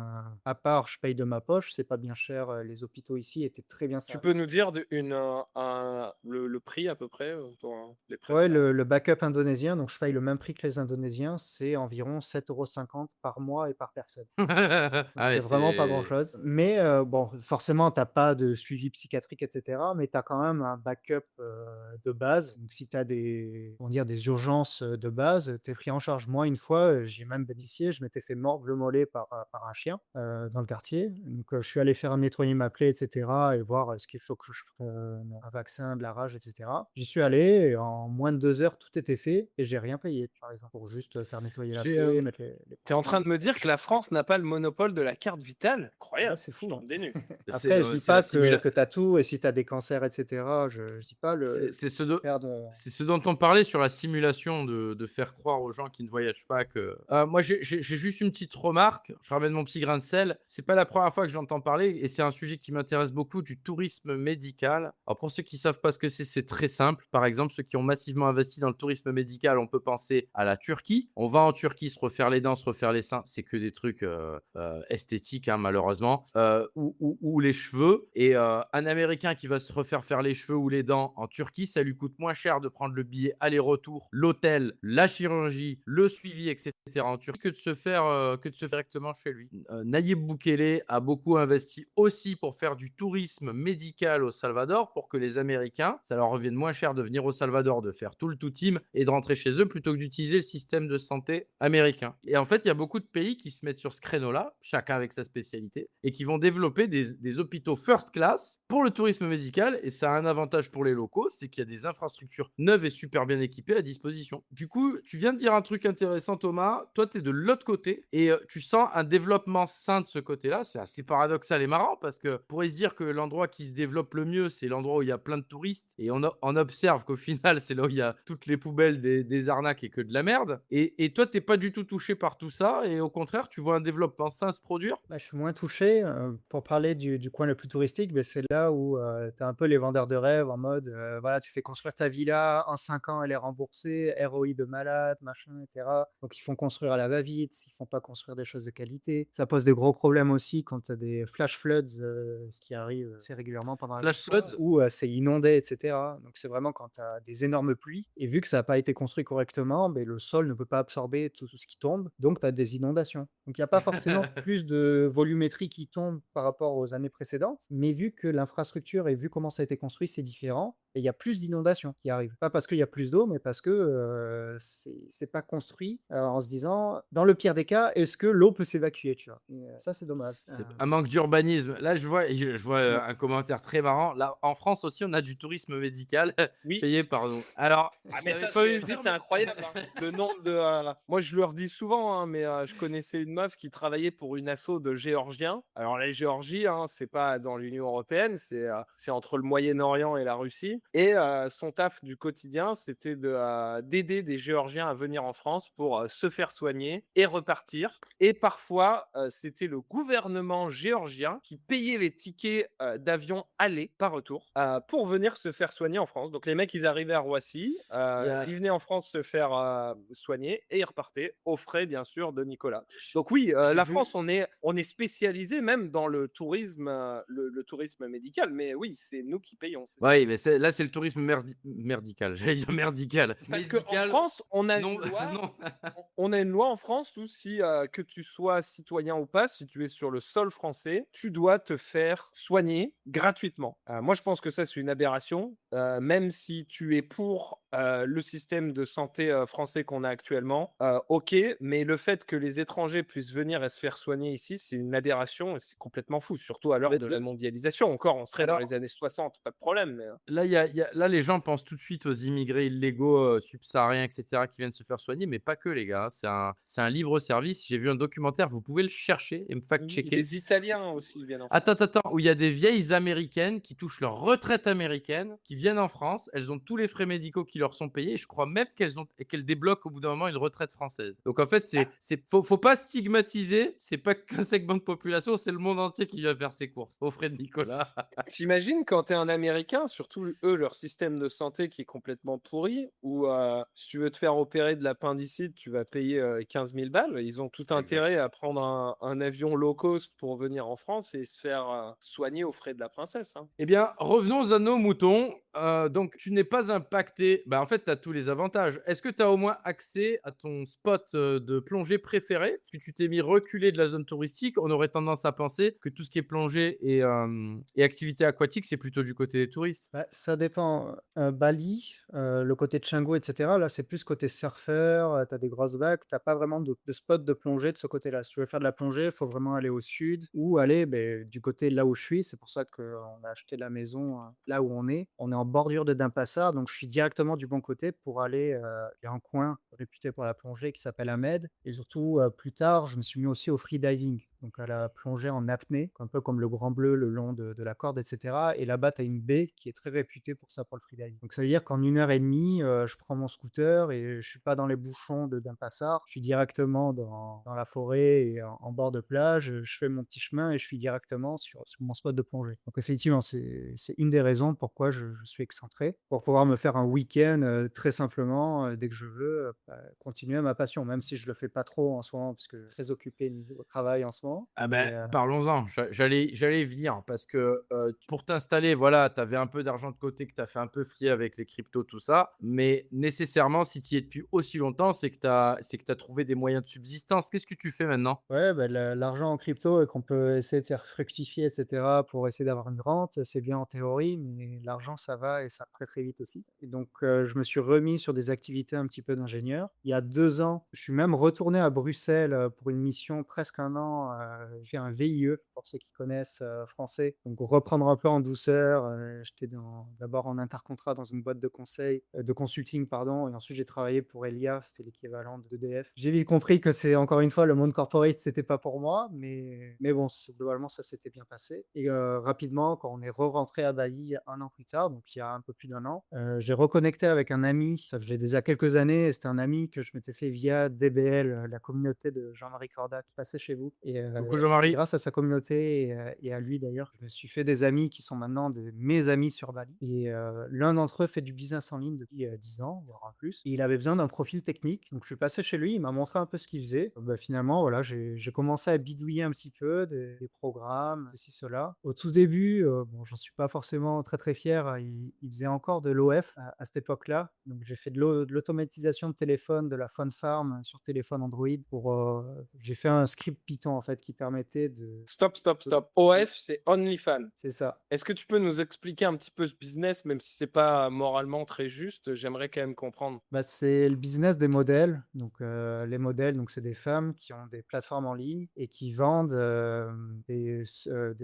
à part, je paye de ma poche, c'est pas bien cher, les hôpitaux ici étaient très bien Tu servis. peux nous dire le prix à peu près, pour les Ouais, prestations? le backup indonésien, donc je paye le même prix que les Indonésiens, c'est environ 7,50 € par mois et par personne. Donc Ah ouais, c'est vraiment pas c'est grand-chose. Mais bon, forcément, tu as pas de suivi psychiatrique et cetera, mais tu as quand même un backup, de base. Donc si tu as des comment dire? Des urgences, de base, tu es pris en charge. Moi, une fois, j'y ai même bénéficié, je m'étais fait mordre le mollet par un chien, dans le quartier. Donc je suis allé faire nettoyer ma plaie et cetera et voir, ce qu'il faut que je prenne un vaccin de la rage et cetera. J'y suis allé et en moins de 2 heures, tout était fait et j'ai rien payé, par exemple, pour juste, faire nettoyer la J'ai, plaie, mettre les Tu en pansements train et de me cetera. dire que la France n'a pas le monopole de la carte vitale? Ouais, Incroyable, c'est je fou, hein. tombe des nues. Après, je dis c'est la pas que simula tu as tout et si tu as des cancers et cetera, je dis pas c'est le c'est ce do faire de c'est ce dont on parlait sur la simulation de faire croire aux gens qui ne voyagent pas que moi, j'ai juste une petite remarque, je ramène mon petit grain de sel. C'est pas la première fois que j'entends parler et c'est un sujet qui m'intéresse beaucoup, du tourisme médical. Alors pour ceux qui savent pas ce que c'est très simple. Par exemple, ceux qui ont massivement investi dans le tourisme médical, on peut penser à la Turquie. On va en Turquie se refaire les dents, se refaire les seins, c'est que des trucs, esthétiques, hein, malheureusement, ou les cheveux et un Américain qui va se refaire faire les cheveux ou les dents en Turquie, ça lui coûte moins cher de prendre le billet aller-retour, l'hôtel, la chirurgie, le suivi et cetera en Turquie que de se faire directement chez lui. Nayib Bukele a beaucoup investi aussi pour faire du tourisme médical au Salvador pour que les Américains, ça leur revienne moins cher de venir au Salvador, de faire tout le tout team et de rentrer chez eux plutôt que d'utiliser le système de santé américain. Et en fait, il y a beaucoup de pays qui se mettent sur ce créneau-là, chacun avec sa spécialité, et qui vont développer des hôpitaux first class pour le tourisme médical. Et ça a un avantage pour les locaux, c'est qu'il y a des infrastructures neuves et super bien équipées à disposition. Du coup, tu viens de dire un truc intéressant, Thomas. Toi, tu es de l'autre côté et tu sens un développement sain de ce côté-là. C'est assez paradoxal et marrant parce que on pourrait se dire que l'endroit qui se développe le mieux, c'est l'endroit où il y a plein de touristes et on observe qu'au final, c'est là où il y a toutes les poubelles, des arnaques et que de la merde. Et toi, t'es pas du tout touché par tout ça et au contraire, tu vois un développement sain se produire. bah, je suis moins touché, pour parler du coin le plus touristique, beh, c'est là où, tu as un peu les vendeurs de rêves en mode, voilà, tu fais construire ta villa, en 5 ans elle est remboursée, ROI de malade, machin et cetera. Donc ils font construire à la va-vite, ils font pas construire des choses de qualité. Ça pose des gros problèmes aussi quand tu as des flash floods, ce qui arrive assez régulièrement pendant la Flash saison floods. où, c'est inondé et cetera. Donc c'est vraiment quand tu as des énormes pluies et vu que ça a pas été construit correctement, beh, le sol ne peut pas absorber tout ce qui tombe, donc tu as des inondations. Donc il y a pas forcément plus de volumétrie qui tombe par rapport aux années précédentes, mais vu que l'infrastructure et vu comment ça a été construit, c'est différent et il y a plus d'inondations qui arrivent. Pas parce qu'il y a plus d'eau, mais parce que, c'est pas construit, en se disant: «Dans le pire des cas, est-ce que l'eau peut s'évacuer?» tu vois? Et ça, c'est dommage. C'est un manque d'urbanisme. Là, je vois Ouais. un commentaire très marrant. Là, en France aussi, on a du tourisme médical Oui. payé par nous. Alors, Ah mais j'avais ça pas eu c'est incroyable, hein. Le nombre de, moi je leur dis souvent, hein, mais je connaissais une meuf qui travaillait pour une asso de Géorgiens. Alors la Géorgie, hein, c'est pas dans l'Union européenne, c'est entre le Moyen-Orient et la Russie et son taf du quotidien, c'était d'aider des Géorgiens à venir en France pour, se faire soigner et repartir et parfois, c'était le gouvernement géorgien qui payait les tickets, d'avion aller, pas retour, pour venir se faire soigner en France. Donc les mecs, ils arrivaient à Roissy, il y a- ils venaient en France se faire, soigner et ils repartaient aux frais, bien sûr, de Nicolas. j- Donc oui, j'ai la vu. France, on est spécialisé même dans le tourisme, le tourisme médical, mais oui, c'est nous qui payons, c'est ça. Oui, mais là, c'est le tourisme merdical. J'allais dire merdical. Parce qu'en Médical, France, on a non, une loi non. on a une loi en France où si, que tu sois citoyen ou pas, si tu es sur le sol français, tu dois te faire soigner gratuitement. Moi, je pense que ça, c'est une aberration, même si tu es pour, le système de santé, français qu'on a actuellement, OK, mais le fait que les étrangers puissent venir et se faire soigner ici, c'est une aberration et c'est complètement fou, surtout à l'heure Mais de la mondialisation. Encore, on serait dans alors, les années 60, pas de problème, mais là, là, les gens pensent tout de suite aux immigrés illégaux, subsahariens, etc., qui viennent se faire soigner, mais pas que, les gars, hein. C'est un libre service. J'ai vu un documentaire, vous pouvez le chercher et me oui, fact-checker. les Italiens aussi viennent en Attends, France. attends, attends, où il y a des vieilles américaines qui touchent leur retraite américaine, qui viennent en France, elles ont tous les frais médicaux qui leur sont payés et je crois même qu'elles débloquent au bout d'un moment une retraite française. Donc en fait, faut pas stigmatiser, c'est pas qu'un segment de population, c'est le monde entier qui vient faire ses courses aux frais de Nicolas. T'imagines quand t'es un Américain, surtout eux, leur système de santé qui est complètement pourri, ou si tu veux te faire opérer de l'appendicite, tu vas payer 15 000 balles. Ils ont tout Exact. intérêt à prendre un avion low cost pour venir en France et se faire soigner aux frais de la princesse, hein. Eh bien, revenons à nos moutons. Donc, tu n'es pas impacté. Bah, en fait, tu as tous les avantages. Est-ce que tu as au moins accès à ton spot de plongée préféré? Parce que tu t'es mis reculé de la zone touristique. On aurait tendance à penser que tout ce qui est plongée et activité aquatique, c'est plutôt du côté des touristes. Bah, ça dépend. Bali, le côté de Canggu, et cetera, là, c'est plus côté surfeur, tu as des grosses vagues, tu pas vraiment de spot de plongée de ce côté-là. Si tu veux faire de la plongée, il faut vraiment aller au sud ou aller, beh, du côté là où je suis. C'est pour ça qu'on a acheté la maison, là où on est. On est en bordure de Denpasar, donc je suis directement du bon côté pour aller, il y a un coin réputé pour la plongée qui s'appelle Ahmed et surtout, plus tard, je me suis mis aussi au freediving, donc à la plongée en apnée, un peu comme le Grand Bleu le long de la corde, et cetera. Et là-bas, tu as une baie qui est très réputée pour ça, pour le freediving. Donc ça veut dire qu'en 1 heure et demie, je prends mon scooter et je suis pas dans les bouchons de Denpasar. Je suis directement dans la forêt et en bord de plage. Je fais mon petit chemin et je suis directement sur mon spot de plongée. Donc effectivement, c'est une des raisons pourquoi je suis excentré, pour pouvoir me faire un week-end très simplement, dès que je veux, continuer ma passion, même si je le fais pas trop en ce moment, parce que je suis très occupé niveau travail en ce moment. Ah Mais ben, parlons-en. J'allais y venir parce que pour t'installer, voilà, tu avais un peu d'argent de côté que tu as fait un peu frier avec les cryptos, tout ça. Mais nécessairement, si tu y es depuis aussi longtemps, c'est que tu as trouvé des moyens de subsistance. Qu'est-ce que tu fais maintenant? ouais, bah, l'argent en crypto et qu'on peut essayer de faire fructifier, et cetera, pour essayer d'avoir une rente, c'est bien en théorie, mais l'argent, ça va et ça très, très vite aussi. Et donc, je me suis remis sur des activités un petit peu d'ingénieur. Il y a 2 ans, je suis même retourné à Bruxelles, pour une mission presque 1 an, j'ai un VIE, pour ceux qui connaissent, français. Donc reprendre un peu en douceur, j'étais d'abord en intercontrat dans une boîte de conseil, de consulting, pardon, et ensuite j'ai travaillé pour Elia, c'était l'équivalent d'EDF. J'ai vite compris que c'est encore une fois le monde corporate, c'était pas pour moi, mais bon, globalement ça s'était bien passé. Et rapidement, quand on est re-rentré à Bali 1 an plus tard, donc il y a un peu plus d'1 an, j'ai reconnecté avec un ami, ça faisait déjà quelques années, et c'était un ami que je m'étais fait via DBL, la communauté de Jean-Marie Corda qui passait chez vous. Et Coucou c'est Jean-Marie. grâce à sa communauté et à lui d'ailleurs, je me suis fait des amis qui sont maintenant mes amis sur Bali. Et l'un d'entre eux fait du business en ligne depuis 10 ans, voire en plus. Et il avait besoin d'un profil technique, donc je suis passé chez lui, il m'a montré un peu ce qu'il faisait. Bah, finalement, voilà, j'ai commencé à bidouiller un petit peu des programmes, ceci, cela. Au tout début, bon, j'en suis pas forcément très très fier, il faisait encore de l'OF à cette époque-là. Donc j'ai fait de l'automatisation de téléphone, de la Phone Farm sur téléphone Android pour, j'ai fait un script Python en fait qui permettait de Stop, stop, stop. OF, c'est OnlyFans. c'est ça. Est-ce que tu peux nous expliquer un petit peu ce business, même si c'est pas moralement très juste, j'aimerais quand même comprendre. Bah, c'est le business des modèles. Donc, les modèles, donc c'est des femmes qui ont des plateformes en ligne et qui vendent, des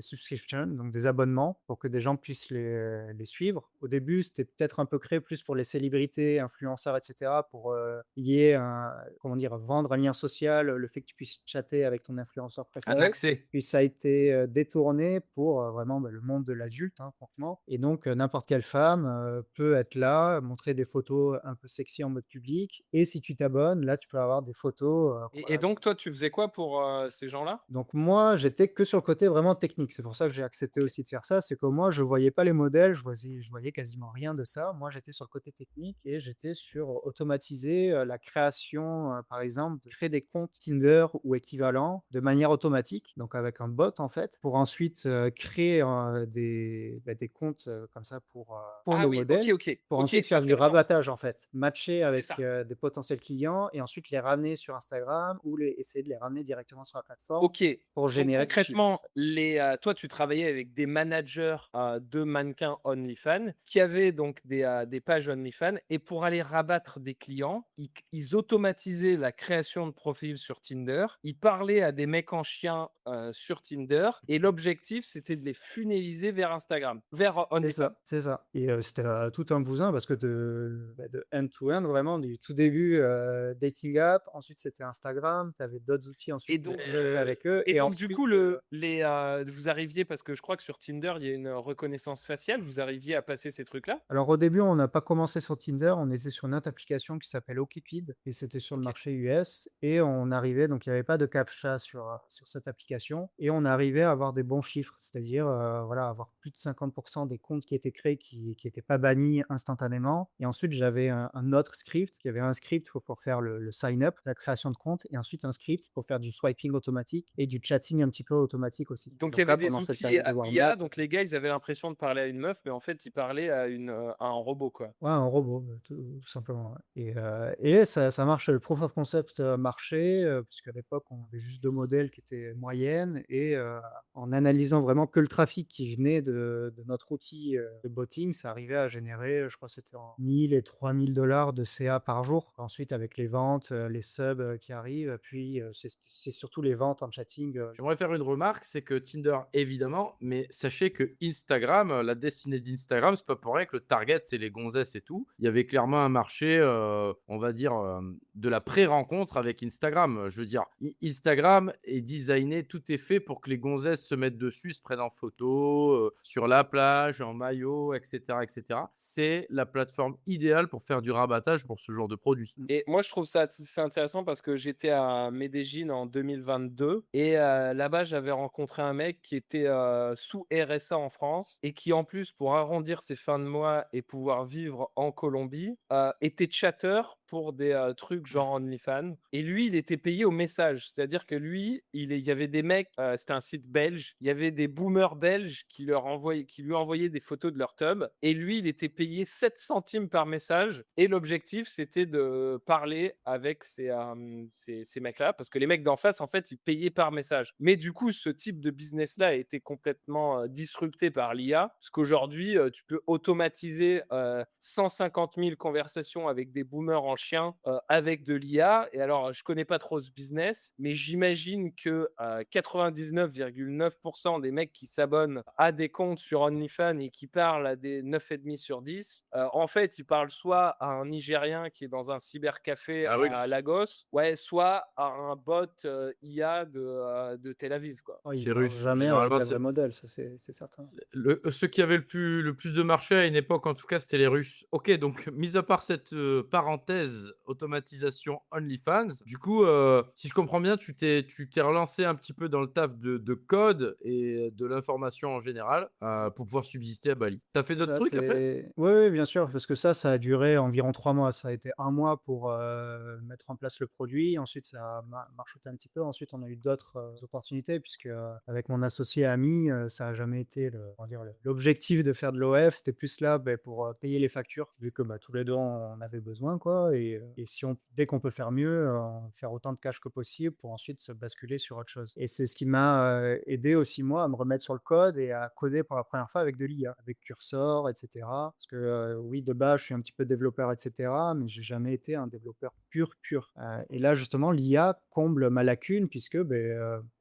subscriptions, donc des abonnements pour que des gens puissent les suivre. Au début, c'était peut-être un peu créé plus pour les célébrités, influenceurs, et cetera, pour, lier un comment dire? Vendre un lien social, le fait que tu puisses chatter avec ton influenceur Un préféré. accès. Puis ça a été, détourné pour, vraiment, bah, le monde de l'adulte, hein, concrètement. Et donc, n'importe quelle femme, peut être là, montrer des photos un peu sexy en mode public, et si tu t'abonnes, là, tu peux avoir des photos, Et donc, toi, tu faisais quoi pour ces gens-là? donc moi, j'étais que sur le côté vraiment technique. C'est pour ça que j'ai accepté Ok. aussi de faire ça. C'est que moi, je voyais pas les modèles, je voyais quasiment rien de ça. Moi, j'étais sur le côté technique et j'étais sur automatiser la création, par exemple, de créer des comptes Tinder ou équivalent de manière automatique, donc avec un bot en fait, pour ensuite créer des comptes comme ça pour Ah nos oui, ok, modèles, ok, pour ok, ensuite faire parce du que attends, rabattage en fait, matcher c'est avec ça. des potentiels clients et ensuite les ramener sur Instagram ou essayer de les ramener directement sur la plateforme OK. pour Donc générer du chiffre, en concrètement, fait. toi, tu travaillais avec des managers, de mannequins OnlyFans qui avaient donc des pages OnlyFans et pour aller rabattre des clients, ils automatisaient la création de profils sur Tinder. Ils parlaient à des mecs en chien sur Tinder. Et l'objectif, c'était de les funneliser vers Instagram, vers OnlyFans. C'est ça et c'était, tout un bousin parce que de end to end vraiment du tout début, dating app, ensuite c'était Instagram, tu avais d'autres outils Et ensuite pour donc, communiquer avec eux et et donc du ensuite, coup, vous arriviez, parce que je crois que sur Tinder, il y a une reconnaissance faciale, vous arriviez à passer ces trucs-là? alors au début, on n'a pas commencé sur Tinder, on était sur une autre application qui s'appelle OkCupid et c'était sur le OK. marché US et on arrivait donc il y avait pas de captcha sur cette application et on arrivait à avoir des bons chiffres. C'est-à-dire, voilà, avoir plus de 50 des comptes qui étaient créés qui étaient pas bannis instantanément et ensuite j'avais un autre script, qui avait un script pour faire le sign up, la création de compte et ensuite un script pour faire du swiping automatique et du chatting un petit peu automatique aussi. Donc il y Donc avait là, des pendant cette outils période de warm IA, up. donc les gars, ils avaient l'impression de parler à une meuf, mais en fait, ils parlaient à un robot, quoi. Ouais, un robot, tout simplement, ouais et ça marche, le proof of concept, marchait, puisqu'à l'époque, on avait juste 2 modèles qui étaient moyennes et en analysant vraiment que le trafic qui venait de notre outil, de botting, ça arrivait à générer, je crois que c'était en 1 000 et 3 000 de CA par jour. Ensuite, avec les ventes, les subs, qui arrivent, puis, c'est surtout les ventes en chatting, J'aimerais faire une remarque, c'est que Tinder, évidemment, mais sachez que Instagram, la destinée d'Instagram, c'est pas pour rien que le target, c'est les gonzesses et tout. Il y avait clairement un marché, on va dire, de la pré-rencontre avec Instagram. Je veux dire, Instagram est designé, tout est fait pour que les gonzesses se mettent dessus, se prennent en photo, sur la plage, en maillot, etc., etc. C'est la plateforme idéale pour faire du rabattage pour ce genre de produit. mmh, Et moi, je trouve ça c'est intéressant parce que j'étais à Medellín en 2022 et là-bas, j'avais rencontré un mec qui était sous RSA en France et qui, en plus, pour arrondir ses fins de mois et pouvoir vivre en Colombie, était chatter pour des trucs genre OnlyFans. Et lui, il était payé au message. C'est-à-dire que lui, il y avait des mecs, c'était un site belge, il y avait des boomers belges qui lui envoyaient des photos de leur tub. Et lui, il était payé 7 centimes par message. Et l'objectif, c'était de parler avec ces mecs-là. Parce que les mecs d'en face, en fait, ils payaient par message. Mais du coup, ce type de business-là a été complètement disrupté par l'IA. Parce qu'aujourd'hui, tu peux automatiser 150 000 conversations avec des boomers en chien avec de l'IA. Et alors, je connais pas trop ce business, mais j'imagine que 99,9% des mecs qui s'abonnent à des comptes sur OnlyFans et qui parlent à des 9,5 sur 10, en fait, ils parlent soit à un Nigérien qui est dans un cybercafé La à russe, Lagos, ouais, soit à un bot IA de Tel Aviv, quoi. oh, ils c'est parlent russe. jamais avec Généralement, des c'est vrais modèles, ça c'est certain. ceux qui avaient le plus de marché à une époque, en tout cas, c'était les Russes. OK, donc mis à part cette, parenthèse automatisation OnlyFans, du coup, si je comprends bien, tu t'es relancé un petit peu dans le taf de code et de l'information en général, C'est ça. pour pouvoir subsister à Bali. Tu as fait C'est d'autres ça, trucs après? c'est oui, oui, bien sûr, parce que ça a duré environ 3 mois. Ça a été un mois pour, mettre en place le produit. Ensuite, ça a marchoté un petit peu. Ensuite, on a eu d'autres, opportunités puisque, avec mon associé ami, ça a jamais été on va dire l'objectif de faire de l'OF. C'était plus là, pour, payer les factures vu que, tous les 2 on en avait besoin quoi et si on dès qu'on peut faire mieux, faire autant de cash que possible pour ensuite se basculer sur autre chose et c'est ce qui m'a, aidé aussi moi à me remettre sur le code et à coder pour la première fois avec de l'IA, avec Cursor et cetera. Parce que, oui, de base, je suis un petit peu développeur et cetera, mais j'ai jamais été un développeur pur. Et là, justement, l'IA comble ma lacune puisque,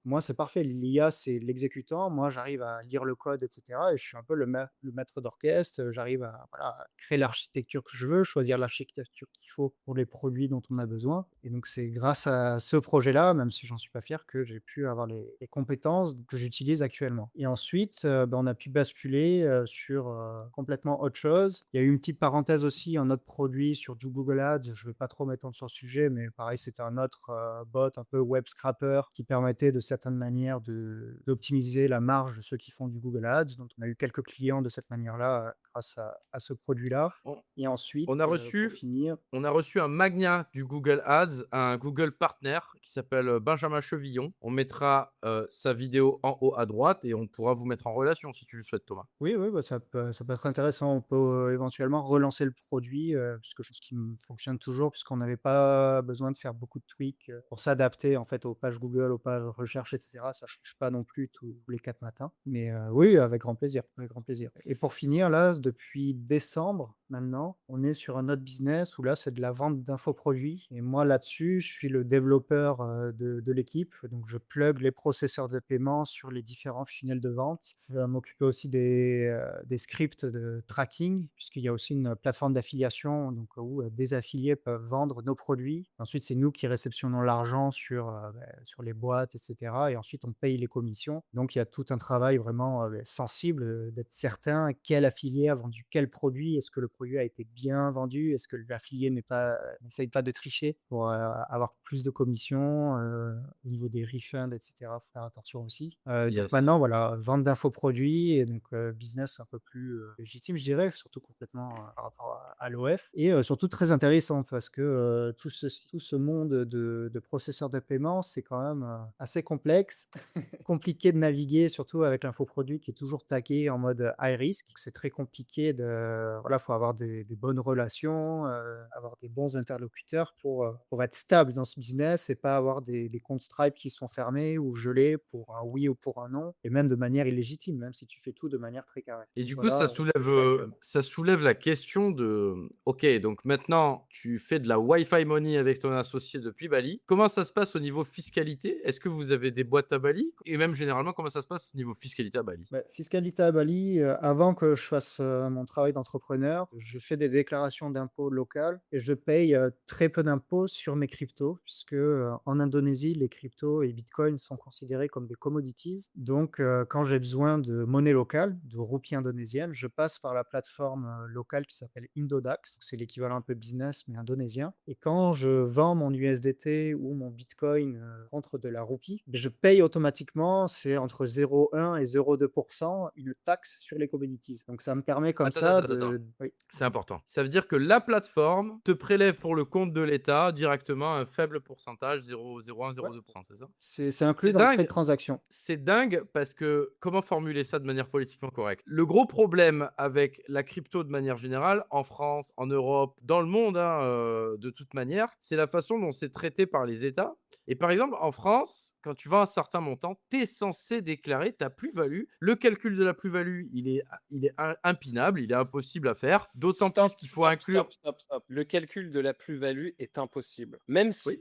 moi, c'est parfait. L'IA, c'est l'exécutant. Moi, j'arrive à lire le code et cetera et je suis un peu le maître d'orchestre. J'arrive à, voilà, à créer l'architecture que je veux, choisir l'architecture qu'il faut pour les produits dont on a besoin et donc c'est grâce à ce projet-là, même si j'en suis pas fier, que j'ai pu avoir les compétences que j'utilise actuellement et ensuite, on a pu basculer, sur, complètement autre chose. Il y a eu une petite parenthèse aussi, un autre produit sur du Google Ads. Je vais pas trop m'étendre sur le sujet, mais pareil, c'était un autre, bot un peu web scrapper qui permettait de certaines manières d'optimiser la marge de ceux qui font du Google Ads. Donc on a eu quelques clients de cette manière-là, grâce à ce produit-là On et on ensuite, a pour reçu finir. On a reçu un magnat du Google Ads, un Google partner qui s'appelle Benjamin Chevillon. On mettra sa vidéo en haut à droite et on pourra vous mettre en relation si tu le souhaites, Thomas. Oui, oui, ça peut être intéressant. On peut, éventuellement relancer le produit, puisque chose qui fonctionne toujours, puisqu'on n'avait pas besoin de faire beaucoup de tweaks, pour s'adapter, en fait, aux pages Google, aux pages recherche et cetera. Ça change pas non plus tous les 4 matins. Mais, oui, avec grand plaisir et pour finir là, depuis décembre maintenant. On est sur un autre business où là, c'est de la vente d'infoproduits et moi là-dessus, je suis le développeur, de l'équipe. Donc je plug les processeurs de paiement sur les différents funnels de vente. Je vais m'occuper aussi des scripts de tracking puisqu'il y a aussi une plateforme d'affiliation donc où, des affiliés peuvent vendre nos produits. Ensuite, c'est nous qui réceptionnons l'argent sur les boîtes et cetera et ensuite on paye les commissions. Donc il y a tout un travail vraiment, sensible, d'être certain quel affilié a vendu quel produit. Est-ce que le produit a été bien vendu? Est-ce que l'affilié n'essaye pas de tricher pour, avoir plus de commissions? Au niveau des refunds et cetera, faut faire attention aussi. Donc Yes. maintenant voilà, vente d'infoproduits et donc business un peu plus, légitime je dirais, surtout complètement, par rapport à l'OF et surtout très intéressant parce que, tout ce monde de processeurs de paiement, c'est quand même, assez complexe. Compliqué de naviguer, surtout avec l'infoproduit qui est toujours tagué en mode high risk. C'est très compliqué de voilà, faut avoir des bonnes relations, avoir des bons interlocuteurs pour être stable dans ce business et pas avoir des comptes Stripe qui sont fermés ou gelés pour un oui ou pour un non et même de manière illégitime, même si tu fais tout de manière très carrée. Et Donc du coup, voilà, ce que je fais actuellement. ça soulève la question de, OK, donc maintenant, tu fais de la Wi-Fi money avec ton associé depuis Bali. Comment ça se passe au niveau fiscalité? Est-ce que vous avez des boîtes à Bali? Et même généralement, comment ça se passe au niveau fiscalité à Bali? Bah, fiscalité à Bali, avant que je fasse, mon travail d'entrepreneur, je fais des déclarations d'impôts locales et je paye, très peu d'impôts sur mes cryptos puisque, en Indonésie, les cryptos et bitcoin sont considérés comme des commodities. Donc, quand j'ai besoin de monnaie locale, de roupies indonésiennes, je passe par la plateforme, locale qui s'appelle Indodax. C'est l'équivalent un peu business mais indonésien et quand je vends mon USDT ou mon bitcoin, contre de la roupie, beh, je paye automatiquement, c'est entre 0,1 et 0,2 une taxe sur les commodities. Donc ça me permet comme Attends, ça attends, attends. de oui. C'est important. Ça veut dire que la plateforme te prélève pour le compte de l'État directement un faible pourcentage, 0,01, Ouais, 0,2%, c'est ça? c'est inclus C'est dans le frais de dingue. transaction. C'est dingue parce que comment formuler ça de manière politiquement correcte? Le gros problème avec la crypto de manière générale, en France, en Europe, dans le monde, hein, de toute manière, c'est la façon dont c'est traité par les États. Et par exemple, en France, quand tu vends un certain montant, tu es censé déclarer ta plus-value. Le calcul de la plus-value, il est impinable, il est impossible à faire, d'autant plus Stop, qu'il faut stop, inclure. stop, stop, stop. Le calcul de la plus-value est impossible. Même si Oui.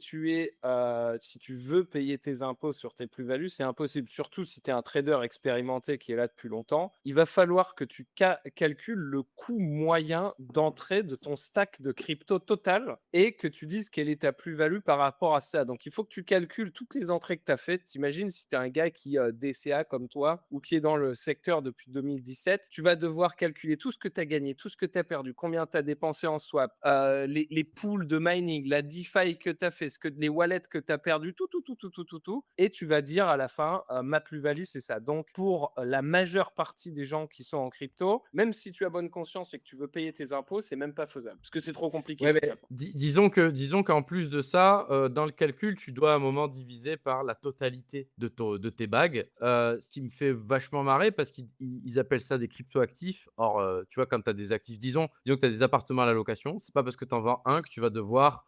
si tu veux payer tes impôts sur tes plus-values, c'est impossible. Surtout si tu es un trader expérimenté qui est là depuis longtemps. Il va falloir que tu calcules le coût moyen d'entrée de ton stack de crypto total et que tu dises quelle est ta plus-value par rapport à ça. Donc, il faut que tu calcules toutes les entrées que tu as faites. T'imagines si tu es un gars qui DCA comme toi ou qui est dans le secteur depuis 2017, tu vas devoir calculer tout ce que tu as gagné, tout ce que tu as perdu, combien tu as dépensé en swap, les pools de mining, la DeFi que tu as fait, les wallets que tu as perdu, tout, tout, tout, tout, tout, tout, tout. Et tu vas dire à la fin, ma plus-value, c'est ça. Donc, pour la majeure partie des gens qui sont en crypto, même si tu as bonne conscience et que tu veux payer tes impôts, c'est même pas faisable parce que c'est trop compliqué. Ouais, mais disons qu'en plus de ça, dans le calcul, tu dois à un moment diviser par la totalité de tes bags. Ce qui me fait vachement marrer parce qu'ils appellent ça des crypto-actifs. Or, tu vois, quand tu as des actifs, disons que tu as des appartements à la location, c'est pas parce que tu en vends un que tu vas devoir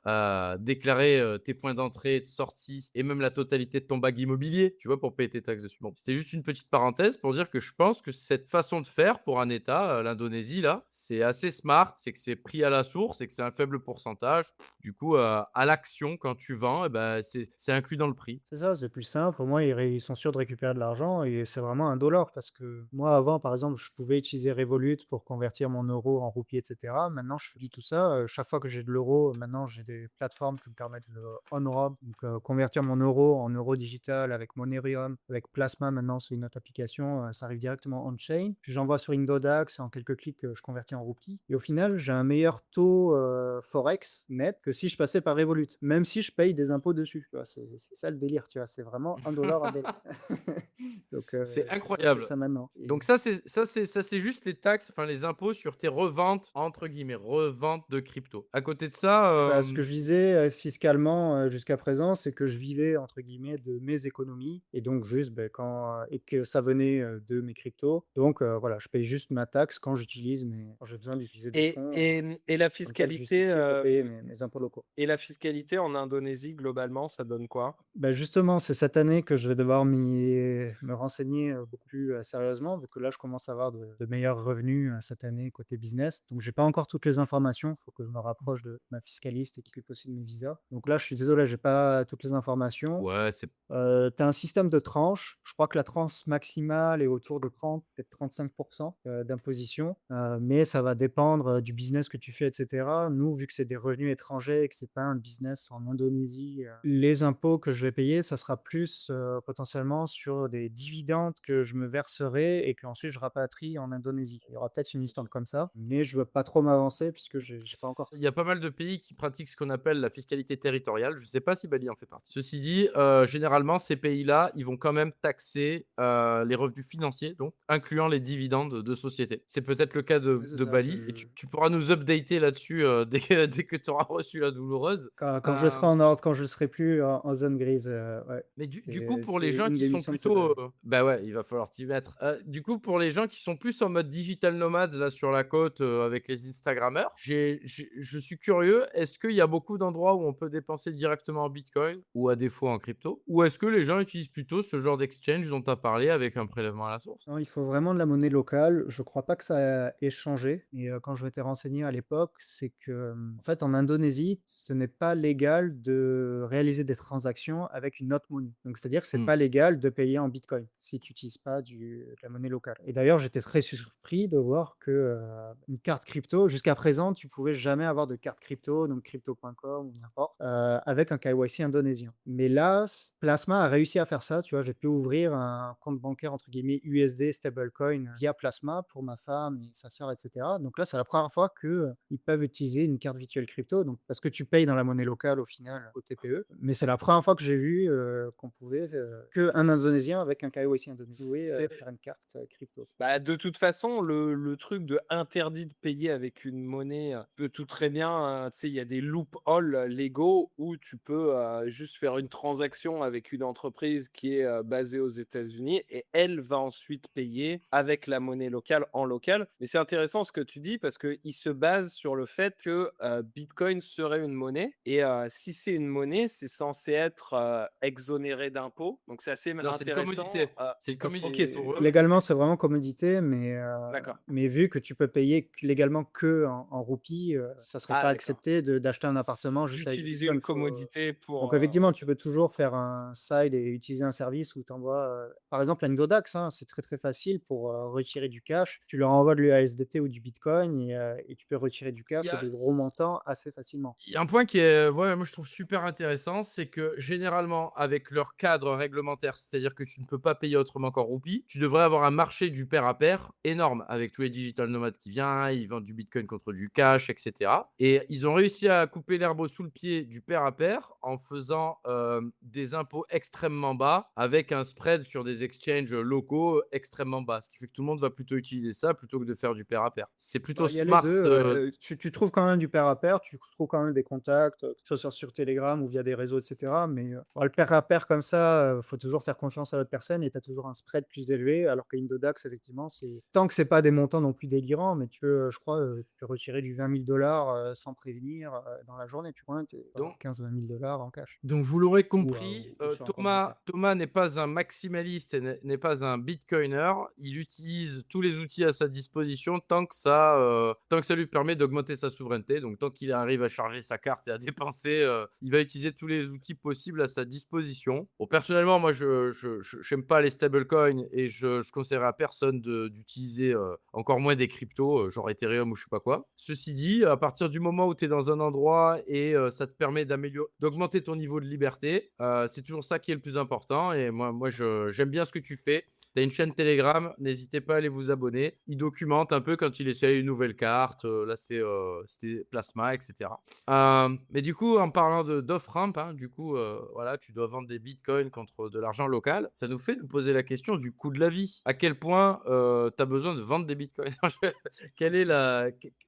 déclarer tes points d'entrée et de sortie et même la totalité de ton bag immobilier, tu vois, pour payer tes taxes dessus. Bon, c'était juste une petite parenthèse pour dire que je pense que cette façon de faire pour un État, l'Indonésie, là, c'est assez smart, c'est que c'est pris à la source et que c'est un faible pourcentage. Du coup, à l'action, quand tu vends, eh ben, c'est inclus dans le prix. C'est ça, c'est plus simple. Au moins, ils sont sûrs de récupérer de l'argent et c'est vraiment un dollar parce que moi, avant, par exemple, je pouvais utiliser Revolut pour convertir mon euro en roupie, et cetera. Maintenant, je fais plus tout ça. Chaque fois que j'ai de l'euro, maintenant, j'ai des plateformes qui me permettent de on-ramp, donc convertir mon euro en euro digital avec Monerium, avec Plasma. Maintenant, c'est une autre application. Ça arrive directement on-chain. Puis j'envoie sur Indodax et en quelques clics, je convertis en roupie. Et au final, j'ai un meilleur taux Forex net que si je passais par Revolut, même si je paye des impôts dessus. Tu vois, c'est ça le délire, tu vois, c'est vraiment un dollar un dollar. Donc, C'est c'est pour ça que je fais incroyable. ça maintenant. Donc Et ça c'est juste les taxes, enfin les impôts sur tes reventes entre guillemets, reventes de crypto. À côté de c'est ça, ça, ce que je disais fiscalement jusqu'à présent, c'est que je vivais entre guillemets de mes économies et donc juste ben, quand et que ça venait de mes cryptos. Donc voilà, je paye juste ma taxe quand quand j'ai besoin d'utiliser des Et, fonds et, et la comme ça, fiscalité, justifier pour payer mes impôts locaux. et la fiscalité en Indonésie, globalement, ça donne quoi? Bah, justement, c'est cette année que je vais devoir me renseigner, beaucoup plus, sérieusement, vu que là, je commence à avoir de meilleurs revenus, cette année côté business. Donc j'ai pas encore toutes les informations. Il faut que je me rapproche de ma fiscaliste et qui s'occupe aussi de mes visas. Donc là, je suis désolé, j'ai pas toutes les informations. Ouais, c'est Tu as un système de tranches. Je crois que la tranche maximale est autour de 30, peut-être 35 d'imposition, mais ça va dépendre, du business que tu fais et cetera. Nous, vu que c'est des revenus étrangers et que c'est pas un business en Indonésie, les impôts que je vais payer, ça sera plus, potentiellement sur des dividendes que je me verserai et qu'ensuite je rapatrie en Indonésie. Il y aura peut-être une histoire comme ça, mais je veux pas trop m'avancer puisque j'ai pas encore. Il y a pas mal de pays qui pratiquent ce qu'on appelle la fiscalité territoriale. Je ne sais pas si Bali en fait partie. Ceci dit, généralement, ces pays-là, ils vont quand même taxer les revenus financiers, donc incluant les dividendes de société. C'est peut-être le cas Ouais, c'est de ça, Bali et tu pourras nous updater là-dessus dès que tu auras reçu la douloureuse. quand je Euh, serai en ordre, quand je serai plus en zone grise, ouais. Mais du coup, Et pour les c'est gens une qui des sont missions de ce plutôt, live. bah, ouais, il va falloir t'y mettre. Du coup, pour les gens qui sont plus en mode digital nomades, là, sur la côte, avec les instagrammeurs, je suis curieux, est-ce qu'il y a beaucoup d'endroits où on peut dépenser directement en bitcoin ou à défaut en crypto? Ou est-ce que les gens utilisent plutôt ce genre d'exchange dont tu as parlé avec un prélèvement à la source? Non, il faut vraiment de la monnaie locale. Je crois pas que ça ait changé et quand je m'étais renseigné à l'époque, c'est que, en fait, en Indonésie, ce n'est pas légal de réaliser des transactions avec une autre monnaie. Donc c'est-à-dire que c'est Mmh. pas légal de payer en bitcoin si tu utilises pas de la monnaie locale et d'ailleurs, j'étais très surpris de voir que, une carte crypto jusqu'à présent, tu pouvais jamais avoir de carte crypto, donc crypto.com ou n'importe, avec un KYC indonésien. Mais là, Plasma a réussi à faire ça, tu vois? J'ai pu ouvrir un compte bancaire entre guillemets «USD stablecoin» via Plasma pour ma femme et sa sœur et cetera. Donc là, c'est la première fois que, ils peuvent utiliser une carte virtuelle crypto, donc parce que tu payes dans la monnaie locale au final, au TPE. Mais c'est la première fois que j'ai vu, qu'on pouvait, qu'un Indonésien avec un KYC indonésien pouvait, C'est faire une carte, crypto. Bah, de toute façon, le truc de interdit de payer avec une monnaie, peut tout très bien, tu sais, il y a des loopholes légaux où tu peux, juste faire une transaction avec une entreprise qui est, basée aux États-Unis et elle va ensuite payer avec la monnaie locale en local. Mais c'est intéressant ce que tu dis parce qu'il se base sur le fait que, Bitcoin serait une monnaie et si c'est une monnaie, c'est censé être, exonéré d'impôts. Donc c'est assez Non, c'est une intéressant, commodité. C'est une Bah, commodité c'est pour eux. légalement, c'est vraiment commodité, D'accord. mais vu que tu peux payer légalement que en roupies, ça serait Ah pas d'accord. accepté d'acheter un appartement juste avec D'utiliser une Bitcoin. commodité Donc pour, effectivement, OK. tu peux toujours faire un side et utiliser un service où tu envoies, par exemple, à Indodax, hein, c'est très, très facile pour, retirer du cash. Tu leur envoies de l'USDT ou du Bitcoin et tu peux retirer du Il y cash et a de gros montants assez facilement. Il y a un point qui est, ouais, moi je trouve super intéressant, c'est que généralement, avec leur cadre réglementaire, c'est-à-dire que tu ne peux pas payer autrement qu'en roupies, tu devrais avoir un marché du pair à pair énorme avec tous les digital nomades qui viennent, ils vendent du bitcoin contre du cash, etc. Et ils ont réussi à couper l'herbe sous le pied du pair à pair en faisant des impôts extrêmement bas avec un spread sur des exchanges locaux extrêmement bas, ce qui fait que tout le monde va plutôt utiliser ça plutôt que de faire du pair à pair. C'est plutôt Bah, il y a les smart. 2. Tu trouves quand même du pair à pair, tu trouves quand même des contacts, que ce soit sur Telegram ou via des réseaux et cetera, mais le pair à pair comme ça, faut toujours faire confiance à l'autre personne et tu as toujours un spread plus élevé, alors qu'Indodax effectivement, c'est tant que c'est pas des montants non plus délirants, mais tu peux, je crois, tu peux retirer du 20 000 sans prévenir, dans la journée, tu vois? Tu es Donc, 15 000 $, en cash Donc, vous l'aurez ou, compris, sur un compte bancaire. Thomas n'est pas un maximaliste et n'est pas un bitcoiner. Il utilise tous les outils à sa disposition tant que ça lui permet d'augmenter sa souveraineté. Donc, tant qu'il arrive à charger sa carte et à dépenser, il va utiliser tous les outils possibles à sa disposition. Bon, personnellement, moi, je n'aime pas les stablecoins et je conseillerais à personne d'utiliser encore moins des cryptos, genre Ethereum ou je sais pas quoi. Ceci dit, à partir du moment où tu es dans un endroit et ça te permet d'augmenter ton niveau de liberté, c'est toujours ça qui est le plus important. Et moi j'aime bien ce que tu fais. Tu as une chaîne Telegram, n'hésitez pas à aller vous abonner. Il documente un peu quand il essaye une nouvelle carte. Là, c'était Plasma, etc. Mais du coup, en parlant d'off-ramp, hein, du coup, voilà, tu dois vendre des bitcoins contre de l'argent local. Ça nous fait nous poser la question du coût de la vie. À quel point tu as besoin de vendre des bitcoins? Quelle est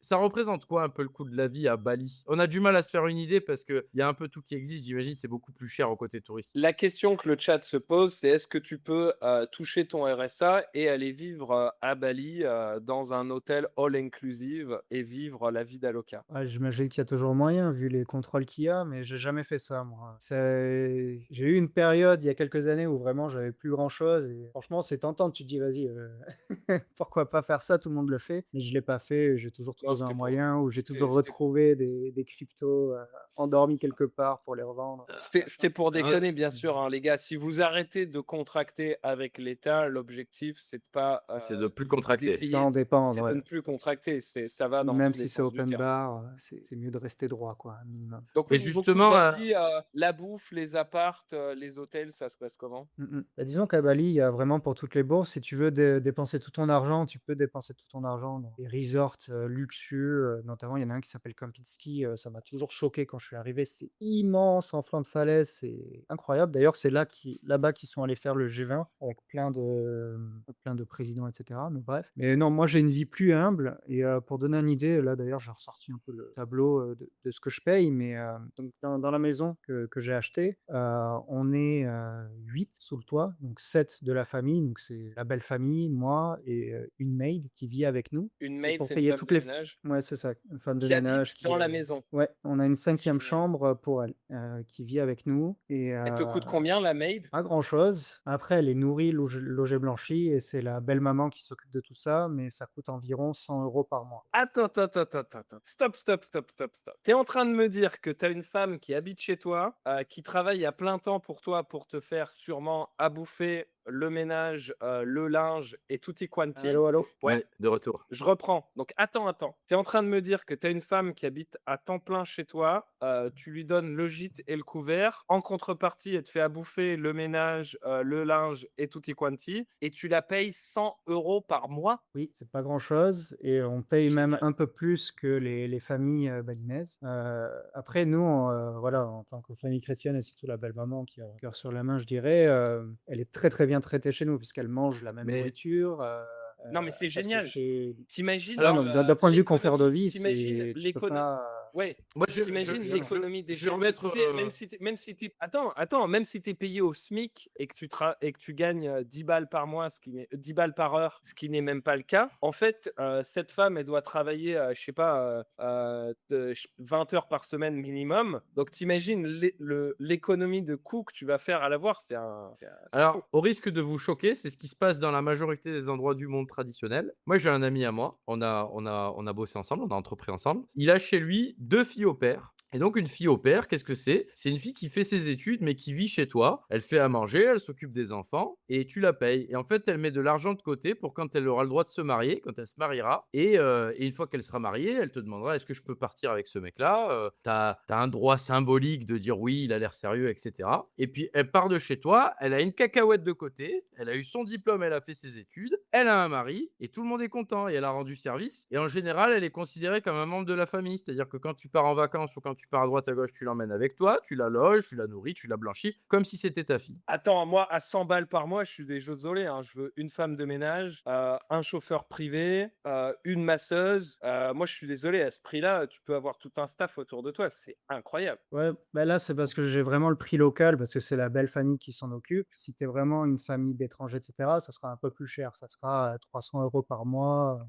Ça représente quoi un peu le coût de la vie à Bali? On a du mal à se faire une idée parce qu'il y a un peu tout qui existe. J'imagine c'est beaucoup plus cher au côté touriste. La question que le chat se pose, c'est est-ce que tu peux, toucher ton ton RSA et aller vivre, à Bali, dans un hôtel all inclusive et vivre la vie d'aloca? Ouais, j'imagine qu'il y a toujours moyen vu les contrôles qu'il y a, mais j'ai jamais fait ça moi. J'ai eu une période il y a quelques années où vraiment j'avais plus grand-chose et franchement c'est tentant, tu te dis: «Vas-y, pourquoi pas faire ça?» Tout le monde le fait, mais je l'ai pas fait, j'ai toujours Non, trouvé un moyen ou j'ai toujours c'était retrouvé des cryptos, endormis quelque part pour les revendre. c'était pour Ouais, déconner, bien sûr, hein, les gars. Si vous arrêtez de contracter avec l'État, l'objectif, c'est de pas, c'est de plus contracter. Pas en d'essayer dépendre, c'est de ouais. ne plus contracter. Ça va dans Même tous les si c'est sens du open terme. bar, c'est mieux de rester droit quoi, un minimum. Donc Et oui, niveau coût de justement, la vie, la bouffe, les apparts, les hôtels, ça se passe comment? Bah, disons qu'à Bali, il y a vraiment pour toutes les bourses, si tu veux dépenser tout ton argent, tu peux dépenser tout ton argent dans des resorts, luxueux, notamment il y en a un qui s'appelle Kempinski, ça m'a toujours choqué quand je suis arrivé, c'est immense en flanc de falaise, c'est incroyable. D'ailleurs, c'est là-bas qu'ils sont allés faire le G20 avec plein de présidents et cetera, mais bref. Mais non, moi j'ai une vie plus humble et pour donner une idée, là d'ailleurs, j'ai ressorti un peu le tableau, de ce que je paye, mais donc dans la maison que j'ai achetée, on est, 8 sous le toit, donc 7 de la famille, donc c'est la belle famille, moi et une maid qui vit avec nous Une et maid, pour c'est une payer femme toutes de les f ménage ouais, c'est ça, une femme de qui ménage habite qui, dans la maison. ouais, on a une 5e Génial. chambre, pour elle, qui vit avec nous et Elle te coûte combien, la maid? pas grand-chose. Après, elle est nourrie, logée, blanchie et c'est la belle-maman qui s'occupe de tout ça, mais ça coûte environ 100 € par mois. Attends, attends, attends, attends, attends. Stop, stop, stop, stop, stop. Tu es en train de me dire que tu as une femme qui habite chez toi, qui travaille à plein temps pour toi, pour te faire sûrement à bouffer, le ménage, le linge et tutti quanti. Allô, allô? Ouais, Ouais, de retour. je reprends. Donc attends. Tu es en train de me dire que tu as une femme qui habite à temps plein chez toi, tu lui donnes le gîte et le couvert. En contrepartie, elle te fait à bouffer, le ménage, le linge et tutti quanti et tu la payes 100 € par mois? Oui, c'est pas grand-chose et on C'est paye même génial. un peu plus que les familles, balinaises. Après nous, on, voilà, en tant que famille chrétienne et surtout la belle-maman qui a le cœur sur la main, je dirais, elle est très, très bien traitée chez nous puisqu'elle mange la même Mais nourriture, Non, mais c'est parce que génial. chez T'imagines voilà, donc d'un point de vue confort de l'économie vie, t'imagines c'est tu peux l'économie pas ouais, moi, t'imagines l'économie je vais d'échelle que tu remettre. fais, même si tu attends, même si tu es payé au SMIC et que tu gagnes, 10 balles par mois, ce qui n'est 10 balles par heure, ce qui n'est même pas le cas. En fait, cette femme, elle doit travailler, je sais pas, de ch 20 heures par semaine minimum. Donc t'imagines l'économie de coût que tu vas faire à l'avoir, c'est fou. Alors, au risque de vous choquer, c'est ce qui se passe dans la majorité des endroits du monde traditionnel. Moi, j'ai un ami à moi, on a bossé ensemble, on a entrepris ensemble. Il a chez lui 2 filles au pair. Et donc, une fille au pair, qu'est-ce que c'est? C'est une fille qui fait ses études, mais qui vit chez toi. Elle fait à manger, elle s'occupe des enfants et tu la payes. Et en fait, elle met de l'argent de côté pour quand elle aura le droit de se marier, quand elle se mariera. Et une fois qu'elle sera mariée, elle te demandera est-ce que je peux partir avec ce mec-là? Tu as un droit symbolique de dire oui, il a l'air sérieux, etc. Et puis, elle part de chez toi, elle a une cacahuète de côté, elle a eu son diplôme, elle a fait ses études, elle a un mari et tout le monde est content et elle a rendu service. Et en général, elle est considérée comme un membre de la famille. C'est-à-dire que quand tu pars en vacances ou quand tu pars à droite à gauche, tu l'emmènes avec toi, tu la loges, tu la nourris, tu la blanchis, comme si c'était ta fille. Attends, moi, à 100 balles par mois, je suis désolé, hein, je veux une femme de ménage, un chauffeur privé, une masseuse. Moi, je suis désolé, à ce prix-là, tu peux avoir tout un staff autour de toi. C'est incroyable. Ouais, bah, là, c'est parce que j'ai vraiment le prix local, parce que c'est la belle famille qui s'en occupe. Si tu es vraiment une famille d'étrangers et cetera, ça sera un peu plus cher. Ça sera, 300 € par mois,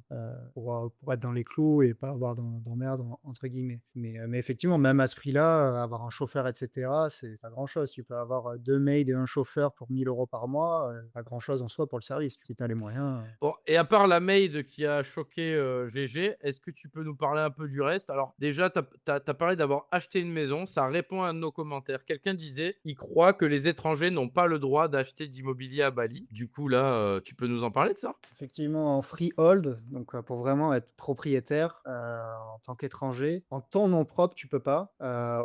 pour être dans les clous et pas avoir d'emmerde entre guillemets. Mais effectivement, même à ce prix-là, avoir un chauffeur et cetera, c'est pas grand-chose. Tu peux avoir, 2 maids et un chauffeur pour 1 000 € par mois, pas grand-chose en soi pour le service. Si tu as les moyens, Bon, et à part la maid qui a choqué GG, est-ce que tu peux nous parler un peu du reste? Alors, déjà, tu as parlé d'avoir acheté une maison, ça répond à un de nos commentaires. Quelqu'un disait, il croit que les étrangers n'ont pas le droit d'acheter d'immobilier à Bali. Du coup, là, tu peux nous en parler de ça? effectivement, en freehold, donc pour vraiment être propriétaire, en tant qu'étranger, en ton nom propre, tu peux pas.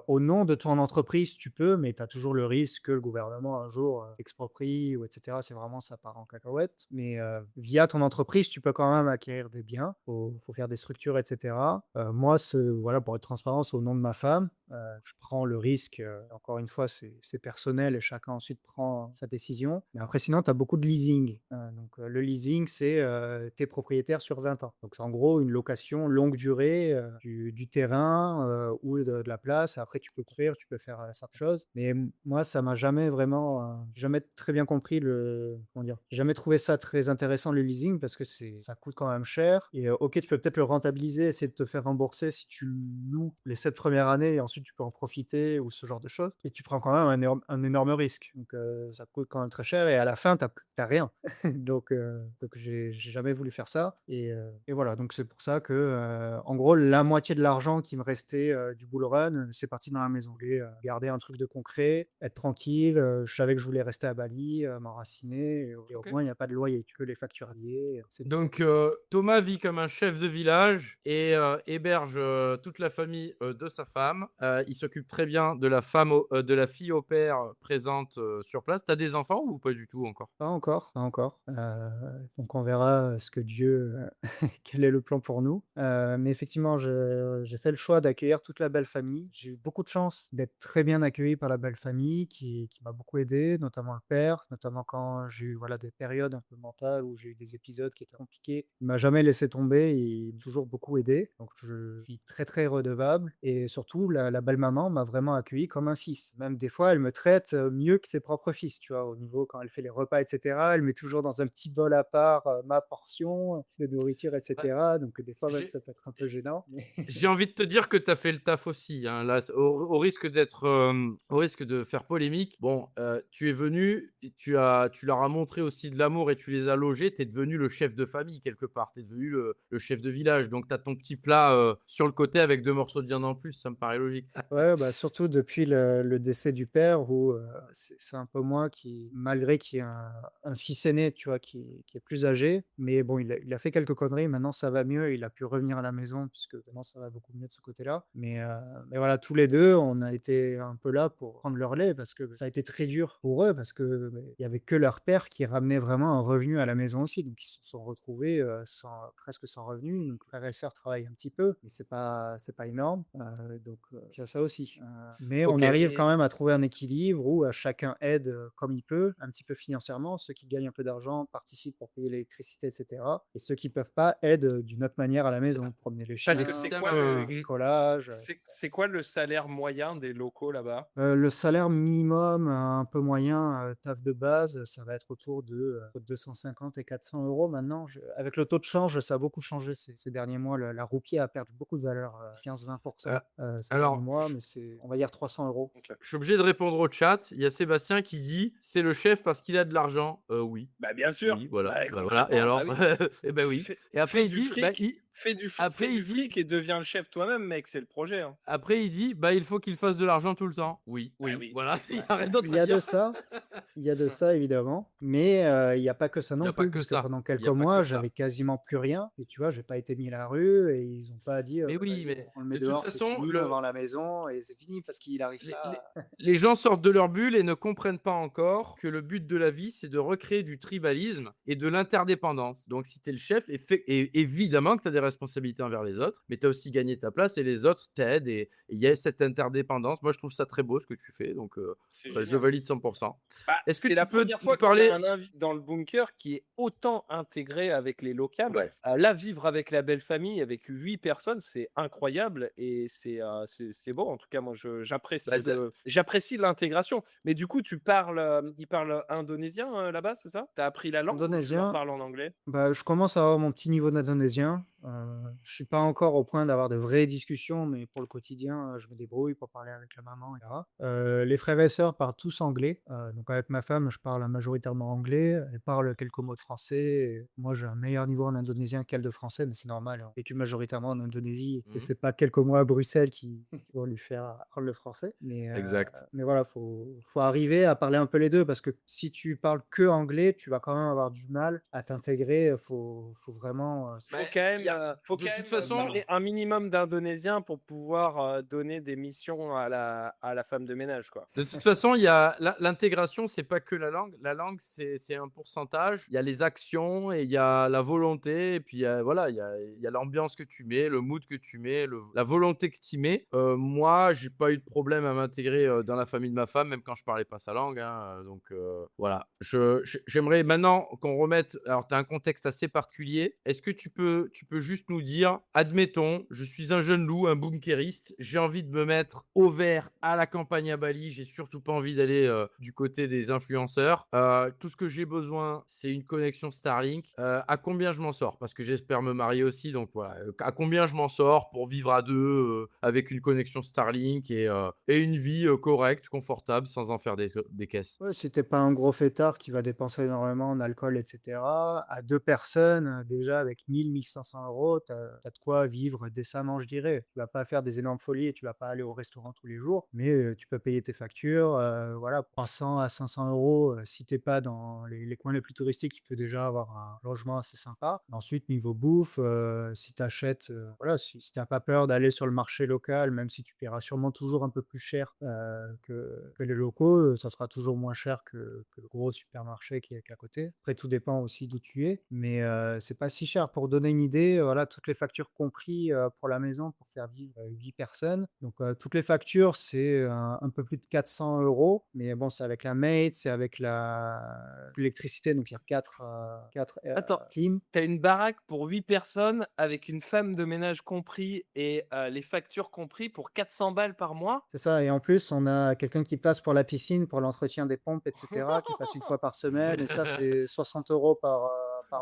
Au nom de ton entreprise, tu peux, mais tu as toujours le risque que le gouvernement un jour, t'exproprie ou et cetera. C'est vraiment ça part en cacahuète. Mais, via ton entreprise, tu peux quand même acquérir des biens. Faut faire des structures et cetera. Moi, voilà, pour être transparent, c'est au nom de ma femme. Je prends le risque, encore une fois, c'est personnel et chacun ensuite prend sa décision. Mais après sinon, tu as beaucoup de leasing. Donc, le leasing, c'est, tu es propriétaire sur 20 ans. Donc c'est en gros une location longue durée, du terrain, ou de la place. Après, tu peux courir, tu peux faire certaines choses. Mais moi, ça m'a jamais vraiment, jamais très bien compris comment dire, j'ai jamais trouvé ça très intéressant le leasing parce que ça coûte quand même cher. Et ok, tu peux peut-être le rentabiliser, essayer de te faire rembourser si tu loues les 7 premières années et ensuite tu peux en profiter ou ce genre de choses. Et tu prends quand même un énorme risque. Donc ça coûte quand même très cher et à la fin, t'as rien. Donc j'ai jamais voulu faire ça. Et voilà, donc c'est pour ça que, en gros, la moitié de l'argent qui me restait du bull run, c'est parti dans la maison. Je voulais garder un truc de concret, être tranquille. Je savais que je voulais rester à Bali, m'enraciner. Et au Ok. moins, il n'y a pas de loyer, que les factures liées. C'est Donc, Thomas vit comme un chef de village et héberge toute la famille de sa femme. Il s'occupe très bien de de la fille au père présente sur place. T'as des enfants ou pas du tout encore? pas encore, pas encore. Donc on verra ce que Dieu, quel est le plan pour nous. Mais effectivement, j'ai fait le choix d'accueillir toute la belle famille. J'ai eu beaucoup de chance d'être très bien accueilli par la belle famille qui m'a beaucoup aidé, notamment le père, notamment quand j'ai eu voilà, des périodes un peu mentales où j'ai eu des épisodes qui étaient compliqués. Il m'a jamais laissé tomber et il m'a toujours beaucoup aidé. Donc je suis très très redevable. Et surtout, la belle maman m'a vraiment accueilli comme un fils. Même des fois, elle me traite mieux que ses propres fils, tu vois, au niveau quand elle fait les repas, etc. Elle met toujours dans un petit bol à part ma portion de nourriture, Ouais, etc. Donc des fois, même, j'ai ça peut être un peu gênant. j'ai envie de te dire que tu as fait le taf aussi, hein. Là, au risque au risque de faire polémique, bon, tu es venu, et tu leur as montré aussi de l'amour et tu les as logés. Tu es devenu le chef de famille quelque part. Tu es devenu le chef de village. Donc, tu as ton petit plat sur le côté avec 2 morceaux de viande en plus. Ça me paraît logique. Ouais, bah, surtout depuis le décès du père où, c'est un peu moi qui malgré qu'il y ait un fils aîné, tu vois, qui est plus âgé, mais bon, il a fait quelques conneries, maintenant ça va mieux, il a pu revenir à la maison puisque maintenant ça va beaucoup mieux de ce côté-là. Mais voilà, tous les 2 on a été un peu là pour prendre le relais parce que ça a été très dur pour eux parce que, il y avait que leur père qui ramenait vraiment un revenu à la maison aussi, donc ils se sont retrouvés, presque sans revenu. Donc frères et sœurs travaillent un petit peu, mais c'est pas énorme, donc il y a ça aussi. Mais on Ok. arrive Et quand même à trouver un équilibre où, chacun aide, comme il peut, un petit peu financièrement. Ceux qui gagnent un peu d'argent participent pour payer l'électricité et cetera et ceux qui peuvent pas aident, d'une autre manière à la C'est maison, promener les parce un que chiens, c'est système. quoi faire le du bricolage, c'est quoi le salaire moyen des locaux là-bas? Le salaire minimum, un peu moyen, taf de base, ça va être autour de, entre 250 et 400 € maintenant. Avec le taux de change, ça a beaucoup changé ces derniers mois. La roupie a perdu beaucoup de valeur, 15-20 Euh, ces derniers alors, mois, mais c'est, on va dire 300 €. OK. je suis obligé de répondre au chat. Il y a Sébastien qui dit: «C'est le chef parce qu'il a de l'argent». Oui, Bah, bien sûr, oui, voilà, bah, bah, voilà et concrètement, bah alors? oui. Eh ben oui Fais et fais après il du dit, bah, fric, fais après du il dit fric et deviens le chef toi-même mec, c'est le projet, hein. après il dit: «Bah, il faut qu'il fasse de l'argent tout le temps». Oui, Bah oui, oui, voilà, il y ouais. a rien d'autre Il à y a de dire. ça, il y a de ça évidemment, mais il y a pas que ça Il y non a pas plus, que puisque ça, pendant il quelques y a pas que mois, ça. j'avais quasiment plus rien et tu vois, j'ai pas été mis à la rue et ils ont pas dit, Mais oui, «Vas-y, mais on le met de toute dehors, c'est façon, fini, on vend la maison et c'est fini» parce qu'il arrive les les pas. les gens sortent de leur bulle et ne comprennent pas encore que le but de la vie, c'est de recréer du tribalisme et de l'interdépendance. Donc si tu es le chef, évidemment que tu as des responsabilités envers les autres, mais tu as aussi gagné ta place et les autres t'aident et il y a cette interdépendance. Moi, je trouve ça très beau ce que tu fais, donc C'est je génial. valide 100. Bah, Est-ce que c'est tu la peux première nous fois qu'on a parler. un invité dans le bunker qui est autant intégré avec les locals. Ouais. Là, vivre avec la belle famille, avec 8 personnes, c'est incroyable et c'est beau. En tout cas, moi, Bah, j'apprécie l'intégration. Mais du coup, ils parlent indonésien, là-bas, c'est ça? Tu as appris la langue ou tu leur Indonésien, parles en anglais? bah, je commence à avoir mon petit niveau d'indonésien. Je suis pas encore au point d'avoir de vraies discussions, mais pour le quotidien, je me débrouille pour parler avec la maman et cetera. Les frères et sœurs parlent tous anglais, donc avec ma femme, je parle majoritairement anglais. Elle parle quelques mots de français et moi, j'ai un meilleur niveau en indonésien qu'elle de français, mais c'est normal, hein. J'ai vécu majoritairement en Indonésie et Mmh. c'est pas quelques mois à Bruxelles qui vont lui faire apprendre le français. Exact. Mais voilà, faut arriver à parler un peu les 2 parce que si tu parles que anglais, tu vas quand même avoir du mal à t'intégrer. Faut vraiment, Bah, il y a Faut de quand toute même façon. parler un minimum d'indonésien pour pouvoir donner des missions à la femme de ménage, quoi. De toute façon, il y a l'intégration, c'est pas que la langue. La langue, c'est un pourcentage. Il y a les actions et il y a la volonté. Et puis, voilà, il y a l'ambiance que tu mets, le mood que tu mets, la volonté que tu mets. Moi, j'ai pas eu de problème à m'intégrer dans la famille de ma femme, même quand je parlais pas sa langue, hein. Donc, voilà. J'aimerais maintenant qu'on remette. Alors, tu as un contexte assez particulier. Est-ce que tu peux juste nous dire, admettons, je suis un jeune loup, un bunkeriste, j'ai envie de me mettre au vert à la campagne à Bali, j'ai surtout pas envie d'aller du côté des influenceurs. Tout ce que j'ai besoin, c'est une connexion Starlink. À combien je m'en sors? Parce que j'espère me marier aussi, donc voilà. À combien je m'en sors pour vivre à deux avec une connexion Starlink et une vie correcte, confortable, sans en faire des caisses? Ouais, si tu pas un gros fêtard qui va dépenser énormément en alcool et cetera, à 2 personnes, déjà avec 1 000 1 500 €, tu as de quoi vivre décemment, je dirais. Tu vas pas faire des énormes folies et tu vas pas aller au restaurant tous les jours, mais tu peux payer tes factures, voilà, 300 à 500 €, si tu pas dans les coins les plus touristiques, tu peux déjà avoir un logement assez sympa. Ensuite, niveau bouffe, si tu achètes, voilà, si tu pas peur d'aller sur le marché local, même si tu paieras sûrement toujours un peu plus cher, que les locaux, ça sera toujours moins cher que le gros supermarché qui est à côté. Après, tout dépend aussi d'où tu es, mais c'est pas si cher. Pour donner une idée, voilà, toutes les factures compris, pour la maison pour faire vivre, 8 personnes. Donc toutes les factures, c'est un peu plus de 400 €, mais bon, c'est avec la maid, c'est avec l'électricité, donc il y a 4 Attends, clim. tu as une baraque pour 8 personnes avec une femme de ménage compris et les factures compris pour 400 balles par mois? C'est ça et en plus, on a quelqu'un qui passe pour la piscine, pour l'entretien des pompes et cetera, qui passe une fois par semaine et ça, c'est 60 € par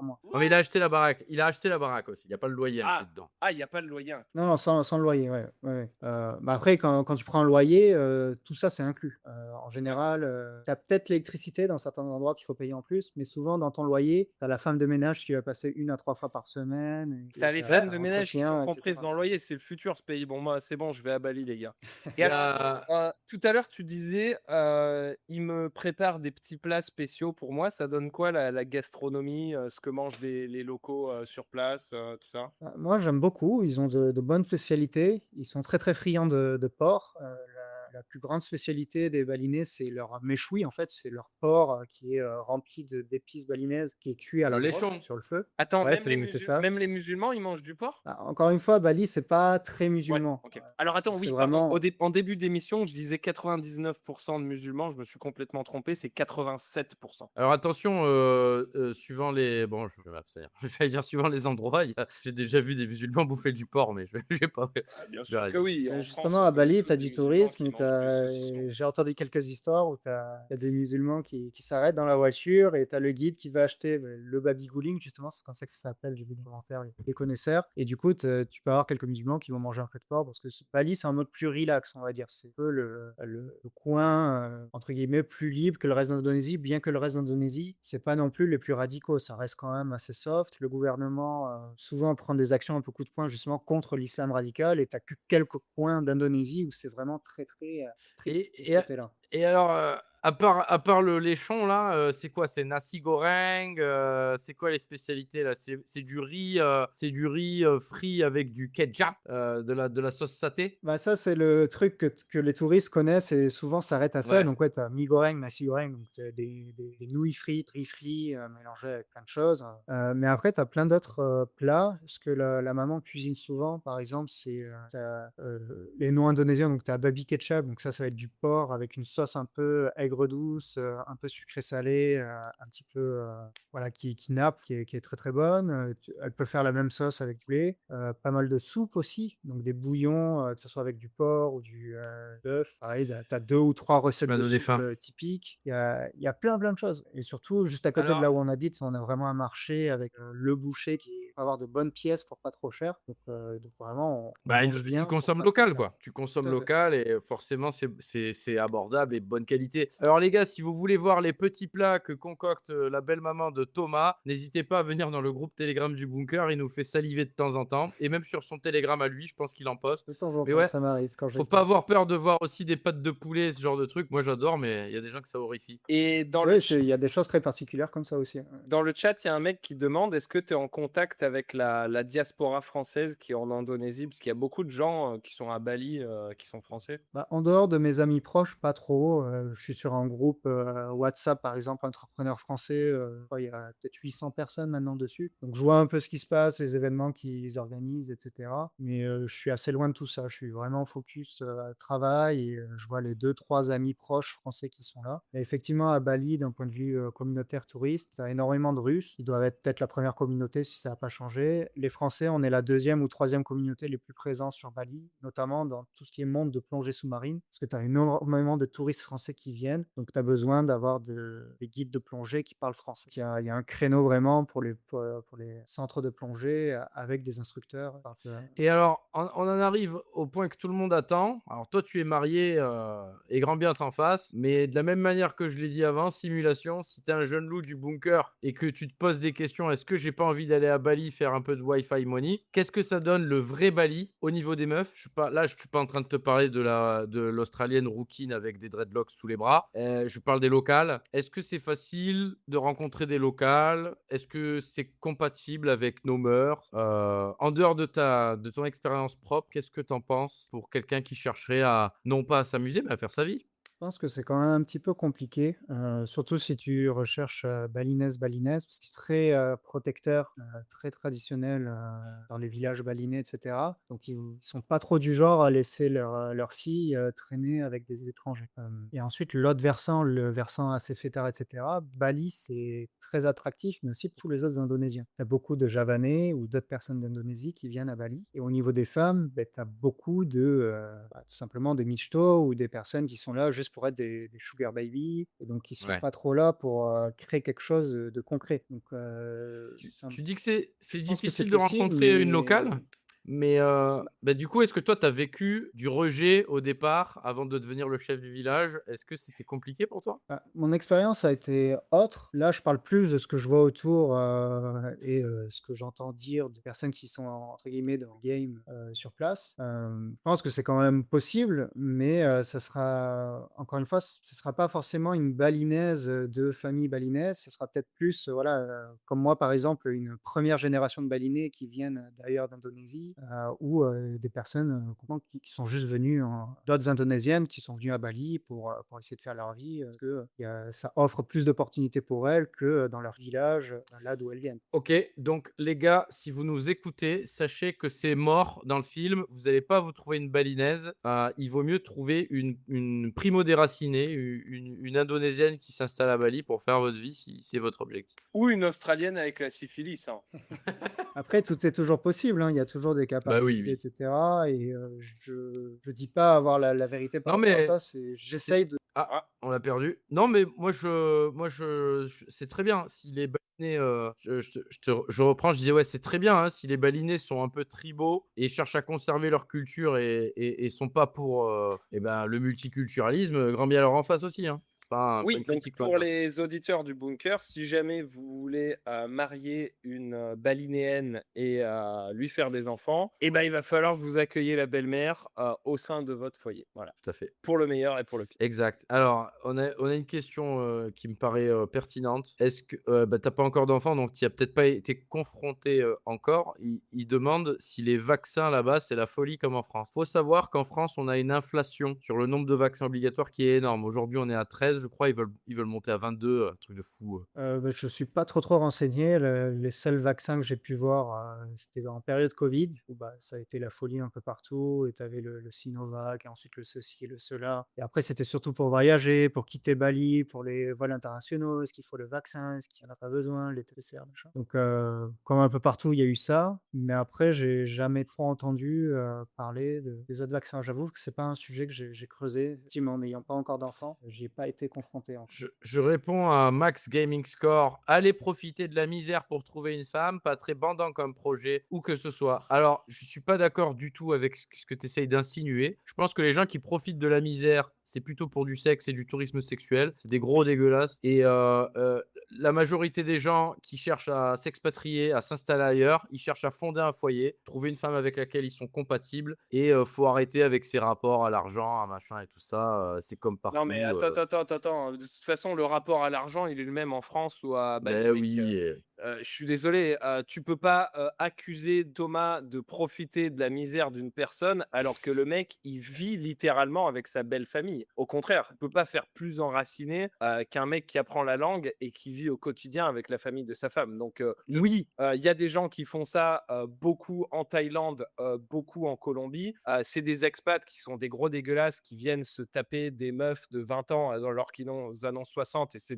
mois. Non, mais il a What? acheté la baraque. Il a acheté la baraque aussi. Il y a pas le loyer inclus Ah! dedans. Ah, il y a pas le loyer inclus. Non, non, sans le loyer, ouais, ouais, ouais. Bah, après quand tu prends un loyer, tout ça, c'est inclus. En D'accord. général, tu as peut-être l'électricité dans certains endroits qu'il faut payer en plus, mais souvent dans ton loyer, tu as la femme de ménage qui va passer 1 à 3 fois par semaine Tu et as tu les as femmes de ménage qui sont l'entretien et comprises cetera. dans le loyer, c'est le futur ce pays. Bon, moi, c'est bon, je vais à Bali, les gars. Et Il y alors, a tout à l'heure, tu disais, «Il me prépare des petits plats spéciaux pour moi». Ça donne quoi la gastronomie, ce que mangent les locaux, sur place, tout ça? Bah, moi, j'aime beaucoup. Ils ont de bonnes spécialités. Ils sont très, très friands de porc. La plus grande spécialité des Balinais, c'est leur méchoui, en fait. C'est leur porc, qui est, rempli d'épices balinaises, qui est cuit à le la broche laichon. sur le feu. Attends, Ouais, c'est ça. même les musulmans, ils mangent du porc? Bah, encore une fois, Bali, c'est pas très Ouais, musulman. OK. Alors attends, Donc c'est oui, pardon, vraiment en début d'émission, je disais 99 de musulmans, je me suis complètement trompé, c'est 87. Alors attention, suivant les bon, je vais m'abstenir. Je vais dire suivant les endroits, j'ai déjà vu des musulmans bouffer du porc, mais je j'ai pas Ah, bien je vais sûr que arrêter. oui, mais en France, justement, on à connaît Bali, tu tous as des du musulmans tourisme qui et mangent que saucisson. j'ai entendu quelques histoires où tu as des musulmans qui s'arrêtent dans la voiture et tu as le guide qui va acheter, le baby gouling, justement, c'est comme ça que ça s'appelle, j'ai vu dans le commentaire, les connaisseurs et du coup, tu peux avoir quelques musulmans qui vont manger un peu de porc parce que Bali, c'est un mode plus relax, on va dire. C'est un peu le coin, entre guillemets, «plus libre» que le reste d'Indonésie, bien que le reste d'Indonésie, c'est pas non plus les plus radicaux. Ça reste quand même assez soft. Le gouvernement, souvent prend des actions un peu coup de poing, justement, contre l'islam radical et tu que quelques coins d'Indonésie où c'est vraiment très, très, strict de ce Et et côté-là. et alors, à part le laichon là, c'est quoi? C'est nasi goreng, c'est quoi les spécialités là? C'est du riz, frit avec du ketchup, de la sauce saté? Bah, ça, c'est le truc que les touristes connaissent et souvent s'arrêtent à ça. Ouais. Donc ouais, tu as mie goreng, nasi goreng, donc tu des nouilles frites, riz frit, mélangées avec plein de choses. Mais après, tu as plein d'autres, plats. Ce que la maman cuisine souvent, par exemple, c'est, tu les noms indonésiens, donc tu as babi ketchup, donc ça va être du porc avec une sauce un peu aigre douce, un peu sucré salé, un petit peu, voilà, qui nappe, qui est très, très bonne. Elle peut faire la même sauce avec du poulet, pas mal de soupe aussi, donc des bouillons, que ce soit avec du porc ou du, bœuf. Pareil, tu as 2 ou 3 Tu recettes m'as de donné soupe, faim. typiques. Il y a plein, plein de choses et surtout juste à côté de Alors, là où on habite, on a vraiment un marché avec, le boucher qui va avoir de bonnes pièces pour pas trop cher. Donc vraiment on bah, mange tu bien pour consommes pas trop local, cher. quoi. Tu Tout consommes à fait. local et forcément c'est abordable et de bonne qualité. Alors les gars, si vous voulez voir les petits plats que concocte, la belle maman de Thomas, n'hésitez pas à venir dans le groupe Telegram du Bunker. Il nous fait saliver de temps en temps et même sur son Telegram à lui, je pense qu'il en poste. De temps en Mais temps, ouais, ça m'arrive quand j'ai faut le pas temps. avoir peur de voir aussi des pâtes de poulet, ce genre de trucs. Moi j'adore, mais il y a des gens que ça horrifie. Et Oui, il y a des choses très particulières comme ça aussi, ouais. dans le chat, il y a un mec qui demande: «Est-ce que tu es en contact avec la diaspora française qui est en Indonésie?» parce qu'il y a beaucoup de gens, qui sont à Bali, qui sont français. Bah, en dehors de mes amis proches, pas trop, je suis sur un groupe, WhatsApp, par exemple, entrepreneurs français, je crois il y a peut-être 800 personnes maintenant dessus. Donc je vois un peu ce qui se passe, les événements qu'ils organisent et cetera. Mais, je suis assez loin de tout ça. Je suis vraiment focus, travail et je vois les 2 3 amis proches français qui sont là. Et effectivement, à Bali, d'un point de vue, communautaire touriste, tu as énormément de Russes. Ils doivent être peut-être la première communauté si ça n'a pas changé. Les Français, on est la deuxième ou troisième communauté les plus présents sur Bali, notamment dans tout ce qui est monde de plongée sous-marine, parce que tu as énormément de touristes français qui viennent, donc tu as besoin d'avoir des guides de plongée qui parlent français. Il y a un créneau vraiment pour les centres de plongée avec des instructeurs. Et alors, on en arrive au point que tout le monde attend. Alors toi, tu es marié et grand bien t'en fasse, mais de la même manière que je l'ai dit avant, simulation, si tu es un jeune loup du bunker et que tu te poses des questions, est-ce que j'ai pas envie d'aller à Bali faire un peu de Wi-Fi money? Qu'est-ce que ça donne le vrai Bali au niveau des meufs? Je suis pas en train de te parler de l'Australienne rouquine avec des dreadlocks sous les bras. Je parle des locales. Est-ce que c'est facile de rencontrer des locales? Est-ce que c'est compatible avec nos mœurs? En dehors de ton expérience propre, qu'est-ce que tu en penses pour quelqu'un qui chercherait à, non pas à s'amuser, mais à faire sa vie? Je pense que c'est quand même un petit peu compliqué, surtout si tu recherches, balinaise, parce que c'est très, protecteur, très traditionnel, dans les villages balinais et cetera. Donc ils sont pas trop du genre à laisser leurs filles, traîner avec des étrangers. Et ensuite l'autre versant, le versant assez fêtard et cetera, Bali, c'est très attractif, mais aussi pour tous les autres Indonésiens. Tu as beaucoup de Javanais ou d'autres personnes d'Indonésie qui viennent à Bali et au niveau des femmes, beh, tu as beaucoup tout simplement des michtos ou des personnes qui sont là juste pour être des sugar baby et donc qui sont Ouais. pas trop là pour, créer quelque chose, de concret. Donc, c'est un Tu dis que je c'est pense que c'est difficile de possible, rencontrer une mais locale, mais bah, du coup, est-ce que toi, tu as vécu du rejet au départ avant de devenir le chef du village? Est-ce que c'était compliqué pour toi? mon expérience a été autre. Là, je parle plus de ce que je vois autour, ce que j'entends dire de personnes qui sont entre guillemets «dans le game», sur place. Je pense que c'est quand même possible, mais ça sera encore une fois, ce sera pas forcément une balinaise, de famille balinaise. Ce sera peut-être plus, voilà, comme moi, par exemple, une première génération de balinés qui viennent d'ailleurs d'Indonésie, ou des personnes, complètement qui sont juste venues d'autres indonésiennes qui sont venues à Bali pour essayer de faire leur vie, parce que, ça offre plus d'opportunités pour elles que, dans leur village, là d'où elles viennent. OK, donc les gars, si vous nous écoutez, sachez que c'est mort dans le film. Vous allez pas vous trouver une balinaise. Il vaut mieux trouver une primo déracinée, une Indonésienne qui s'installe à Bali pour faire votre vie si c'est votre objectif. Ou une Australienne avec la syphilis, hein. Après, tout est toujours possible, hein, il y a toujours des cas Bah oui, particuliers et oui. cetera et je dis pas avoir la vérité par Non rapport à mais ça, c'est j'essaye de ah, Ah, on l'a perdu. Non mais moi je c'est très bien si les balinés, je reprends, je disais: «Ouais, c'est très bien, hein, si les balinés sont un peu tribaux et cherchent à conserver leur culture et sont pas pour, et ben, le multiculturalisme, grand bien leur en face aussi, hein». Pas oui, une donc critique loin de pour là. les auditeurs du bunker, si jamais vous voulez, marier une, balinéenne et lui faire des enfants, et ben, il va falloir que vous accueillir la belle-mère, au sein de votre foyer. Voilà, Tout à fait. pour le meilleur et pour le pire. Exact. Alors, on a une question, qui me paraît, pertinente. Est-ce que, bah, tu pas encore d'enfant, donc tu y as peut-être pas été confronté, encore. Il demande si les vaccins là-bas, c'est la folie comme en France. Faut savoir qu'en France, on a une inflation sur le nombre de vaccins obligatoires qui est énorme. Aujourd'hui, on est à 13, je crois, ils veulent monter à 22, un truc de fou, Je suis pas trop renseigné. Les seuls vaccins que j'ai pu voir, c'était en période Covid où, bah, ça a été la folie un peu partout et tu avais le Sinovac et ensuite le ceci et le cela et après c'était surtout pour voyager, pour quitter Bali, pour les vols internationaux. Est-ce qu'il faut le vaccin? Est-ce qu'il y en a pas besoin? Les PCR, machin. Donc comme un peu partout, il y a eu ça, mais après j'ai jamais trop entendu, parler des autres vaccins. J'avoue que c'est pas un sujet que j'ai creusé. Effectivement, n'ayant pas encore d'enfant, j'y ai pas été confronté encore. Je réponds à Max Gaming Score. Allez profiter de la misère pour trouver une femme, pas très bandant comme projet, ou que ce soit. Alors, je suis pas d'accord du tout avec ce que tu essayes d'insinuer. Je pense que les gens qui profitent de la misère, c'est plutôt pour du sexe et du tourisme sexuel. C'est des gros dégueulasses. Et la majorité des gens qui cherchent à s'expatrier, à s'installer ailleurs, ils cherchent à fonder un foyer, trouver une femme avec laquelle ils sont compatibles. Et faut arrêter avec ces rapports à l'argent, à machin et tout ça. C'est comme Non, mais partout. attends, de toute façon, le rapport à l'argent, il est le même en France ou à Bali, Ben mec. oui, Je suis désolé, tu peux pas, accuser Thomas de profiter de la misère d'une personne, alors que le mec, il vit littéralement avec sa belle famille. Au contraire, tu peux pas faire plus enraciné, qu'un mec qui apprend la langue et qui vit au quotidien avec la famille de sa femme. Donc, oui, il y a des gens qui font ça, beaucoup en Thaïlande, beaucoup en Colombie. C'est des expats qui sont des gros dégueulasses qui viennent se taper des meufs de 20 ans, alors qu'ils en ont 60 et c'est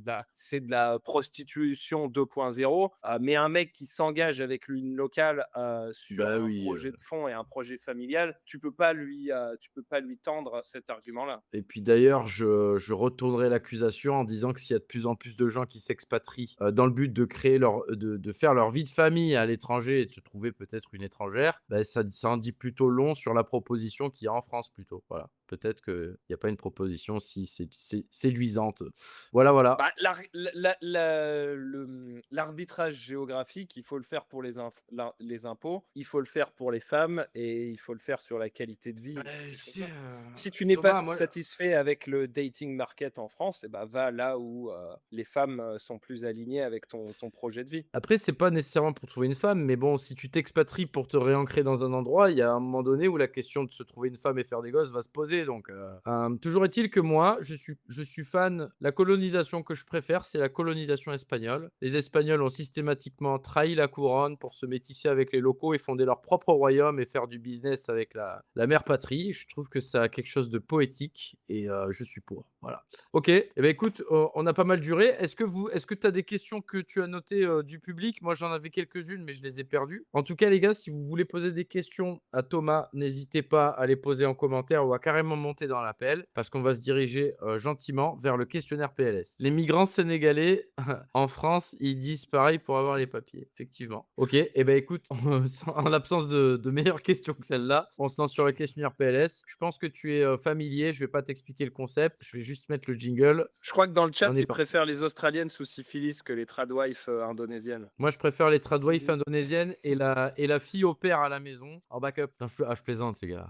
de la prostitution 2.0. mais un mec qui s'engage avec une locale sur Bah un oui. projet de fond et un projet familial, tu peux pas lui tendre cet argument-là. Et puis d'ailleurs, je retournerai l'accusation en disant que s'il y a de plus en plus de gens qui s'expatrient dans le but de créer de faire leur vie de famille à l'étranger et de se trouver peut-être une étrangère, bah, ça en dit plutôt long sur la proposition qu'il y a en France plutôt. Voilà. Peut-être qu'il n'y a pas une proposition si séduisante. Voilà, voilà. Bah, l'arbitrage géographique, il faut le faire pour les impôts, il faut le faire pour les femmes et il faut le faire sur la qualité de vie. Bah, Et des trucs tu comme sais, ça. Si tu n'es pas Thomas, moi, satisfait avec le dating market en France, et ben va là où les femmes sont plus alignées avec ton projet de vie. après, c'est pas nécessairement pour trouver une femme, mais bon, si tu t'expatries pour te réancrer dans un endroit, il y a un moment donné où la question de se trouver une femme et faire des gosses va se poser. Donc, toujours est-il que moi, je suis fan. La colonisation que je préfère, c'est la colonisation espagnole. Les Espagnols ont systématiquement trahi la couronne pour se métisser avec les locaux et fonder leur propre royaume et faire du business avec la mère patrie. Je trouve que ça a quelque chose de poétique et je suis pour. Voilà. Ok, eh ben écoute, on a pas mal duré. Est-ce que tu as des questions que tu as notées du public? Moi, j'en avais quelques-unes, mais je les ai perdues. En tout cas, les gars, si vous voulez poser des questions à Thomas, n'hésitez pas à les poser en commentaire ou à carrément monter dans l'appel, parce qu'on va se diriger gentiment vers le questionnaire PLS. Les migrants sénégalais en France, ils disent pareil pour avoir les papiers, effectivement. Ok, eh ben écoute, en l'absence de meilleures questions que celle-là, on se lance sur le questionnaire PLS. Je pense que tu es familier, je vais pas t'expliquer le concept, je vais juste mettre le jingle. Je crois que dans le chat, On est ils parti. préfèrent les Australiennes sous syphilis que les tradwives indonésiennes. Moi, je préfère les C'est tradwives dit. indonésiennes et la fille au père à la maison en backup. Non, je plaisante, les gars.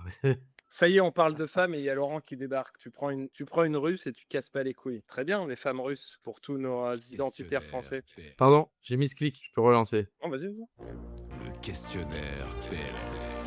Ça y est, on parle de femmes et il y a Laurent qui débarque. Tu prends une russe et tu casses pas les couilles. Très bien, les femmes russes, pour tous nos identitaires français. Pardon, j'ai mis ce clic, je peux relancer. Oh, vas-y, vas-y. Le questionnaire PLS.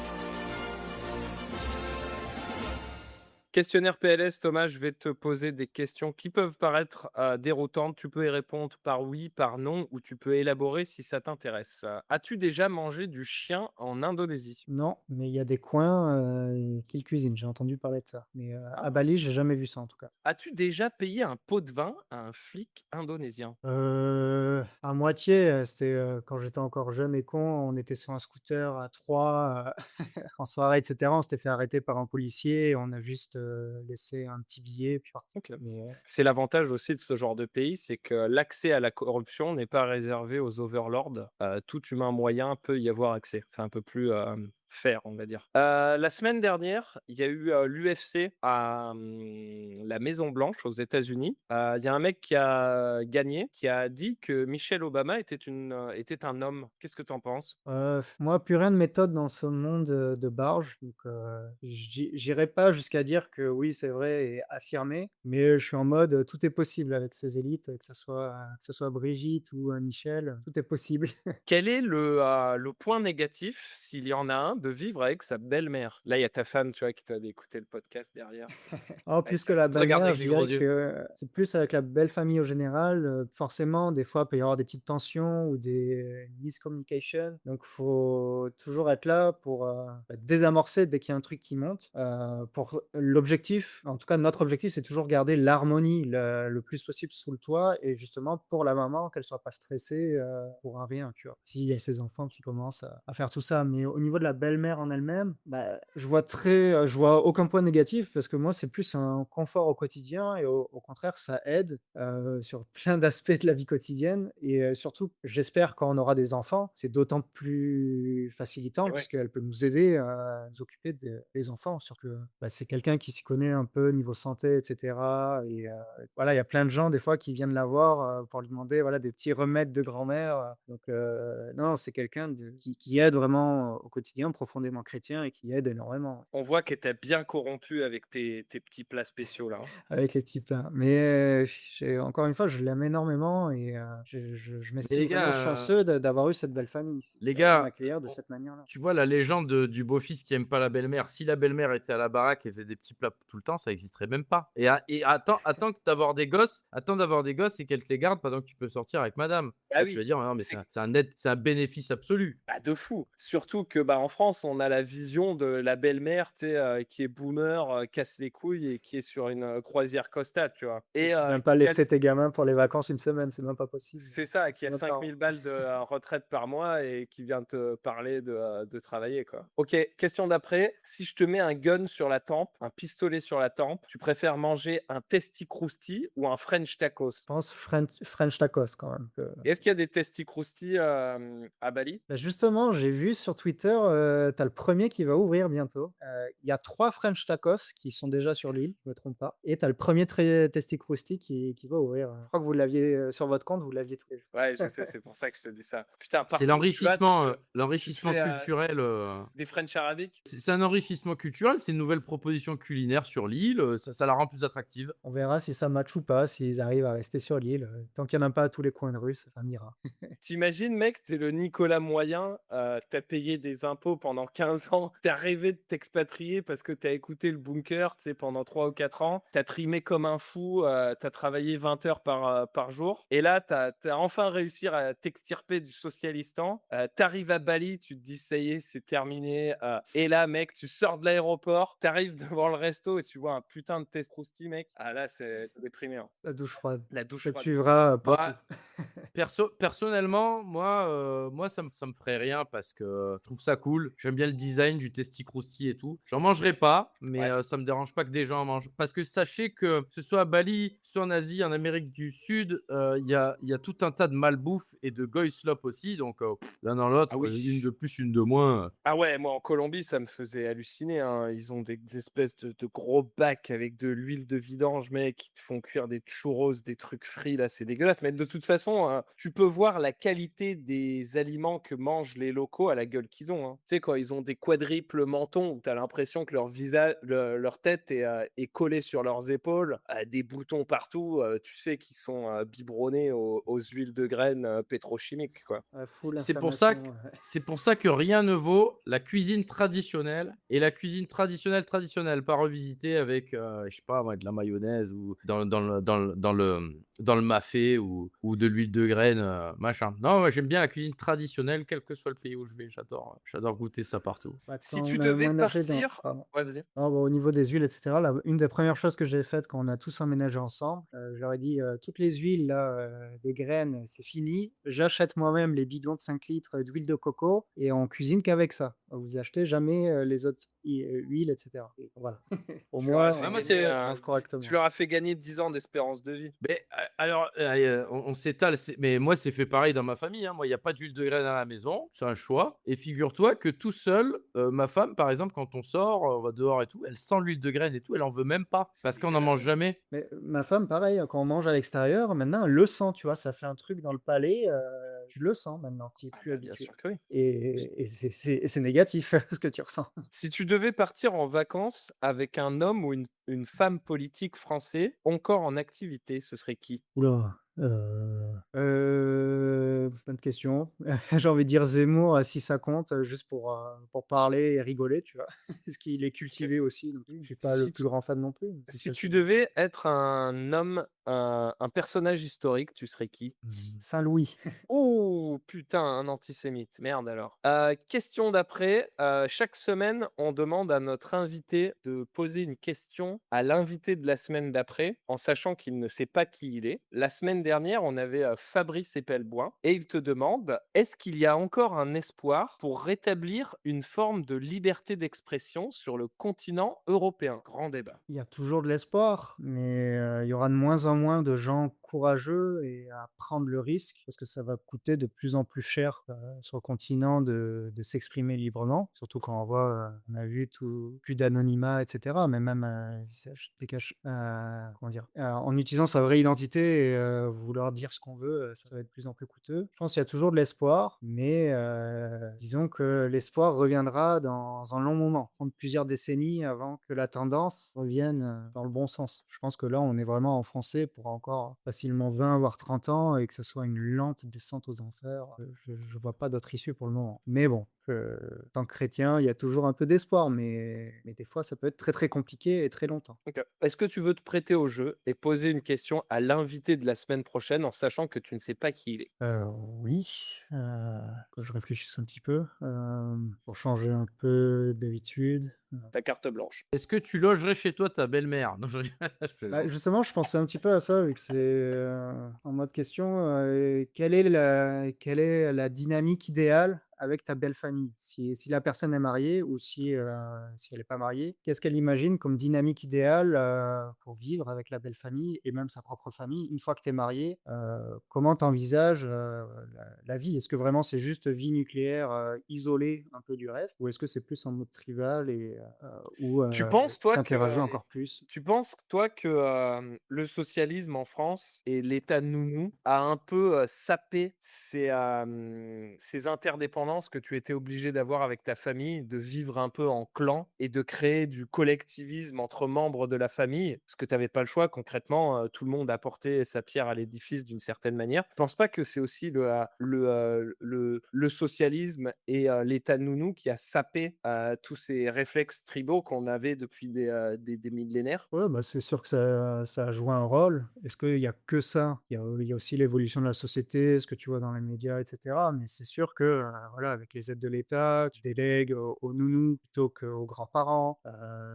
Questionnaire PLS, Thomas, je vais te poser des questions qui peuvent paraître déroutantes. Tu peux y répondre par oui, par non, ou tu peux élaborer si ça t'intéresse. As-tu déjà mangé du chien en Indonésie? Non, mais il y a des coins, qui le cuisinent, j'ai entendu parler de ça. Mais, Ah. à Bali, j'ai jamais vu ça en tout cas. As-tu déjà payé un pot de vin à un flic indonésien? À moitié, c'était, quand j'étais encore jeune et con, on était sur un scooter à 3, en soirée et cetera. On s'était fait arrêter par un policier et on a juste, laissé un petit billet puis parti. Ok. Mais, C'est l'avantage aussi de ce genre de pays, c'est que l'accès à la corruption n'est pas réservé aux overlords. Tout humain moyen peut y avoir accès. C'est un peu plus fair, on va dire. La semaine dernière, il y a eu l'UFC à la Maison Blanche aux États-Unis. Il y a un mec qui a gagné, qui a dit que Michelle Obama était un homme. Qu'est-ce que tu en penses? moi, plus rien de méthode dans ce monde, de barge, donc, j'irai pas jusqu'à dire que oui, c'est vrai et affirmer, mais je suis en mode, tout est possible avec ces élites, que ça soit Brigitte ou, Michel, tout est possible. Quel est le point négatif, s'il y en a un, de vivre avec sa belle-mère? Là, il y a ta femme, tu vois, qui t'a d'écouter le podcast derrière. Oh, Ouais, plus tu que la te regarde belle-mère, avec je les gros dirais yeux. que c'est plus avec la belle famille au général, forcément, des fois, il peut y avoir des petites tensions ou des miscommunications, donc faut toujours être là pour, désamorcer dès qu'il y a un truc qui monte, pour l'objectif, en tout cas notre objectif, c'est toujours garder l'harmonie le plus possible sous le toit et justement pour la maman, qu'elle soit pas stressée, pour un rien, tu vois? S'il y a ses enfants qui commencent à faire tout ça, mais au niveau de la belle-mère en elle-même, bah, je vois aucun point négatif parce que moi, c'est plus un confort au quotidien et au contraire, ça aide, sur plein d'aspects de la vie quotidienne et surtout, j'espère quand on aura des enfants, c'est d'autant plus facilitant Et ouais. puisqu'elle peut nous aider à nous occuper des enfants. Surtout que, bah, c'est quelqu'un qui s'y connaît un peu niveau santé et cetera et voilà, il y a plein de gens des fois qui viennent la voir, pour lui demander, voilà, des petits remèdes de grand-mère, donc non, c'est quelqu'un qui aide vraiment au quotidien, profondément chrétien et qui aide énormément On voit que tu bien corrompu avec tes petits plats spéciaux là, hein. avec les petits plats. Mais j'ai encore une fois, je l'aime énormément et je Mais les m'estime vraiment gars, chanceux d'avoir eu cette belle famille ici, les à gars, m'accueillir de on- cette manière-là. tu vois la légende du beau-fils qui aime pas la belle-mère. Si la belle-mère était à la baraque et faisait des petits plats tout le temps, ça existerait même pas. Et attends d'avoir des gosses, et qu'elle te les garde pendant que tu peux sortir avec madame. Ah Là, tu oui, vas dire, non, mais c'est c'est un bénéfice absolu. bah, de fou. Surtout que bah, en France, France, on a la vision de la belle-mère, tu sais, qui est boomer, casse les couilles et qui est sur une, croisière Costa, tu vois? Et Et tu viens pas qui a laisser tes gamins pour les vacances une semaine, c'est même pas possible. c'est ça, qui C'est a nos 5 parents. 000 balles de, retraite par mois et qui vient te parler de travailler, quoi. OK, question d'après. Si je te mets un gun sur la tempe, un pistolet sur la tempe, tu préfères manger un Testi Crousti ou un French tacos? Je pense French tacos quand même que Est-ce qu'il y a des Testi Crousti, à Bali? bah, justement, j'ai vu sur Twitter, tu as le premier qui va ouvrir bientôt. Il y a 3 French tacos qui sont déjà sur l'île, je me trompe pas et tu as le premier er Testi Crousti qui va ouvrir. Je crois que vous l'aviez, sur votre compte, vous l'aviez tous les jours. Ouais, je sais, c'est pour ça que je te dis ça. Putain, C'est partout où tu vas, l'enrichissement fais, culturel. des French arabiques? C'est un enrichissement culturel, c'est une nouvelle proposition culinaire sur l'île, ça la rend plus attractive. On verra si ça match ou pas, s'ils arrivent à rester sur l'île, tant qu'il y en a pas à tous les coins de rue, ça ira. T'imagines, mec, t'es le Nicolas moyen, tu payé des impôts pendant 15 ans, t'as rêvé de t'expatrier parce que t'as écouté le bunker, tu sais, pendant 3 ou 4 ans, t'as trimé comme un fou, tu travaillé 20 heures par jour et là, t'as enfin réussi à t'extirper du Socialistan, tu à Bali, tu te dis: «Ça y est, c'est terminé», et là, mec, tu sors de l'aéroport, t'arrives devant le resto et tu vois un putain de test crousti, mec. Ah là, c'est déprimé, hein. La douche froide, La douche ça te froide. suivra, partout. Bah, personnellement, moi ça me ferait rien parce que je trouve ça cool. J'aime bien le design du Testi Crousti et tout. J'en mangerai pas, mais Ouais. ça me dérange pas que des gens en mangent. Parce que sachez que ce soit à Bali, que ce soit en Asie, en Amérique du Sud, il y a tout un tas de malbouffe et de goy-slop aussi. Donc l'un dans l'autre, Ah oui. une de plus, une de moins. Ah ouais, moi en Colombie, ça me faisait halluciner, hein. Ils ont des espèces de gros bacs avec de l'huile de vidange, mec, qui te font cuire des churros, des trucs frits, là, c'est dégueulasse. Mais de toute façon, tu peux voir la qualité des aliments que mangent les locaux à la gueule qu'ils ont, hein. Tu sais, quand ils ont des quadruples mentons où tu as l'impression que leur visage, leur tête est collée sur leurs épaules, des boutons partout, tu sais qu'ils sont biberonnés aux huiles de graines pétrochimiques, quoi. Full C'est pour ça inflammation, que c'est pour ça que rien ne vaut la cuisine traditionnelle et la cuisine traditionnelle, pas revisitée avec, je sais pas moi, de la mayonnaise ou dans le mafé ou de l'huile de graine, machin. Non, moi j'aime bien la cuisine traditionnelle, quel que soit le pays où je vais. J'adore goûter ça partout. Bah, Si quand tu on a devais emménagé dans partir pardon. ouais, vas-y. Non, bah, au niveau des huiles et cetera, la une des premières choses que j'ai faites quand on a tous emménagé ensemble, je leur ai dit: «Toutes les huiles là, des graines, c'est fini. J'achète moi-même les bidons de 5 litres d'huile de coco et on cuisine qu'avec ça. Vous achetez jamais, les autres huiles et cetera» et voilà. Au Tu leur as moins, fait Ouais, moi gagner, c'est on mange tu correctement. leur as fait gagner 10 ans d'espérance de vie. Mais alors, on s'étale, mais moi, c'est fait pareil dans ma famille, hein. Moi, il y a pas d'huile de graine à la maison, c'est un choix et figure-toi que tout seul, ma femme, par exemple, quand on sort, on va dehors et tout, elle sent l'huile de graine et tout, elle en veut même pas C'est parce qu'on n'en mange dégueulasse. jamais. Mais ma femme, pareil, quand on mange à l'extérieur, maintenant, elle le sent, tu vois? Ça fait un truc dans le palais, tu le sens maintenant, tu y es Ah plus bah, bien habitué sûr que oui. et c'est négatif ce que tu ressens. Si tu devais partir en vacances avec un homme ou une femme politique français encore en activité, ce serait qui? Ouh là, bonne question. J'ai envie de dire Zemmour, si ça compte, juste pour parler et rigoler, tu vois? Parce qu'il est OK. cultivé aussi, donc je suis pas le Si plus tu grand fan non plus, mais c'est si tu celle-ci. devais être un homme, un personnage historique, tu serais qui? Saint-Louis. Oh putain, un antisémite, merde alors. Question d'après, chaque semaine, on demande à notre invité de poser une question à l'invité de la semaine d'après, en sachant qu'il ne sait pas qui il est. La semaine dernière, on avait, Fabrice Epelboin et il te demande: «Est-ce qu'il y a encore un espoir pour rétablir une forme de liberté d'expression sur le continent européen?» Grand débat. Il y a toujours de l'espoir, mais il y aura de moins en moins de gens courageux et à prendre le risque parce que ça va coûter de plus en plus cher, sur le continent de s'exprimer librement. Surtout quand on voit, on a vu tout plus d'anonymat et cetera, mais même, visage décache comment dire? En utilisant sa vraie identité et vouloir dire ce qu'on veut, ça va être de plus en plus coûteux. Je pense qu'il y a toujours de l'espoir, mais disons que l'espoir reviendra dans un long moment, prendre plusieurs décennies avant que la tendance revienne, dans le bon sens. Je pense que là, on est vraiment enfoncé pour encore passer facilement 20 voire 30 ans et que ça soit une lente descente aux enfers, je vois pas d'autre issue pour le moment. Mais bon, en tant que chrétien, il y a toujours un peu d'espoir, mais des fois, ça peut être très, très compliqué et très longtemps. OK. Est-ce que tu veux te prêter au jeu et poser une question à l'invité de la semaine prochaine en sachant que tu ne sais pas qui il est? Oui, que je réfléchisse un petit peu, pour changer un peu d'habitude. Ta carte blanche. Est-ce que tu logerais chez toi ta belle-mère? Non, je rigole, je Bah, plaisante. justement, je pensais un petit peu à ça, vu que c'est, en mode question, quelle est la dynamique idéale avec ta belle famille? Si la personne est mariée ou si elle est pas mariée, qu'est-ce qu'elle imagine comme dynamique idéale, pour vivre avec la belle famille et même sa propre famille? Une fois que tu es marié, comment tu envisages, la vie? Est-ce que vraiment c'est juste vie nucléaire, isolée un peu du reste? Ou est-ce que c'est plus en mode tribal et où, Tu penses toi tu que, interagis encore plus? Tu penses, toi, que le socialisme en France et l'État nounou a un peu sapé ces interdépendances que tu étais obligé d'avoir avec ta famille, de vivre un peu en clan et de créer du collectivisme entre membres de la famille, parce que tu n'avais pas le choix, concrètement, tout le monde apportait sa pierre à l'édifice d'une certaine manière. Tu penses pas que c'est aussi le socialisme et l'État nounou qui a sapé tous ces réflexes tribaux qu'on avait depuis des millénaires? Ouais, bah, c'est sûr que ça a joué un rôle. Est-ce qu'il y a que ça? Il y a aussi l'évolution de la société, ce que tu vois dans les médias et cetera. Mais c'est sûr que, voilà, avec les aides de l'État, tu délègues aux nounous plutôt qu'aux grands-parents.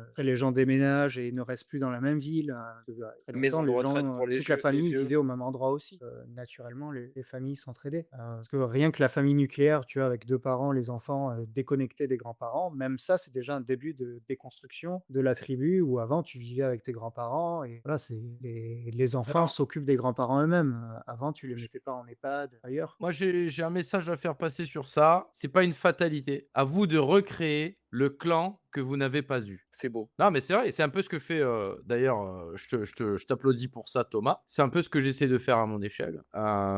Après les gens déménagent et ne restent plus dans la même ville, parce que, très longtemps, Maison de les retraite gens, pour toute la les famille vieux. vivait au même endroit aussi. Naturellement, les familles s'entraidaient. Parce que rien que la famille nucléaire, tu vois, avec 2 parents, les enfants, déconnectés des grands-parents, même ça, c'est déjà un début de déconstruction de la tribu où avant tu vivais avec tes grands-parents et voilà, c'est les enfants Alors, s'occupent des grands-parents eux-mêmes. Avant, tu les mettais pas en EHPAD, ailleurs. moi, j'ai un message à faire passer sur ça. C'est pas une fatalité. À vous de recréer le clan que vous n'avez pas eu. C'est beau. Non, mais c'est vrai, c'est un peu ce que fait, d'ailleurs, je t'applaudis pour ça, Thomas. C'est un peu ce que j'essaie de faire à mon échelle.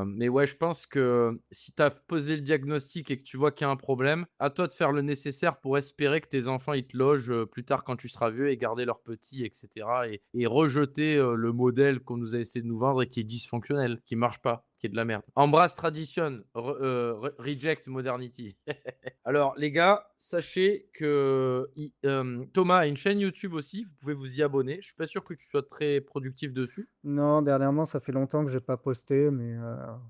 Mais ouais, je pense que si tu as posé le diagnostic et que tu vois qu'il y a un problème, à toi de faire le nécessaire pour espérer que tes enfants, ils te logent plus tard quand tu seras vieux et garder leurs petits, etc. Et rejeter le modèle qu'on nous a essayé de nous vendre et qui est dysfonctionnel, qui marche pas, qui est de la merde. Embrasse tradition, reject modernity. Alors, les gars, sachez que Thomas a une chaîne YouTube aussi. Vous pouvez vous y abonner. Je suis pas sûr que tu sois très productif dessus. Non, dernièrement, ça fait longtemps que j'ai pas posté, mais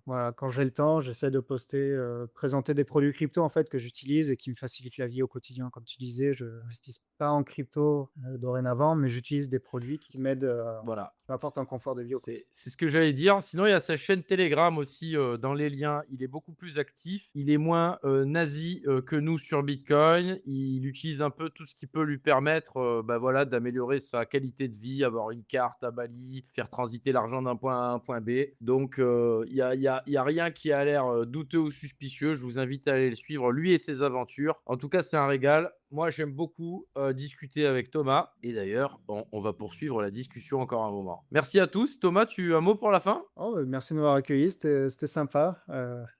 voilà, quand j'ai le temps, j'essaie de poster, présenter des produits crypto, en fait, que j'utilise et qui me facilitent la vie au quotidien. Comme tu disais, je n'investis pas en crypto, dorénavant, mais j'utilise des produits qui m'aident, Voilà. qui m'apportent un confort de vie au quotidien. C'est ce que j'allais dire. Sinon, il y a sa chaîne Telegram aussi dans les liens. Il est beaucoup plus actif. Il est moins nazi que nous sur Bitcoin. Il utilise un peu tout ce qui peut lui permettre bah voilà, d'améliorer sa qualité de vie, avoir une carte à Bali, faire transiter l'argent d'un point A à un point B. Donc, il y a rien qui a l'air douteux ou suspicieux. Je vous invite à aller le suivre, lui et ses aventures. En tout cas, c'est un régal. Moi, j'aime beaucoup discuter avec Thomas. Et d'ailleurs, on va poursuivre la discussion encore un moment. Merci à tous. Thomas, tu as un mot pour la fin? Oh, merci de m'avoir accueilli, c'était sympa.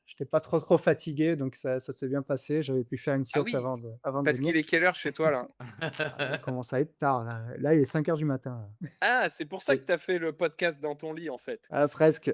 J'étais pas trop fatigué, donc ça s'est bien passé. J'avais pu faire une Ah sieste oui, avant de parce venir. qu'il est quelle heure chez toi là? Il commence à être tard là. Là, il est 5 heures du matin, là. Ah, c'est pour ça que Et tu as fait le podcast dans ton lit en fait. Ah presque.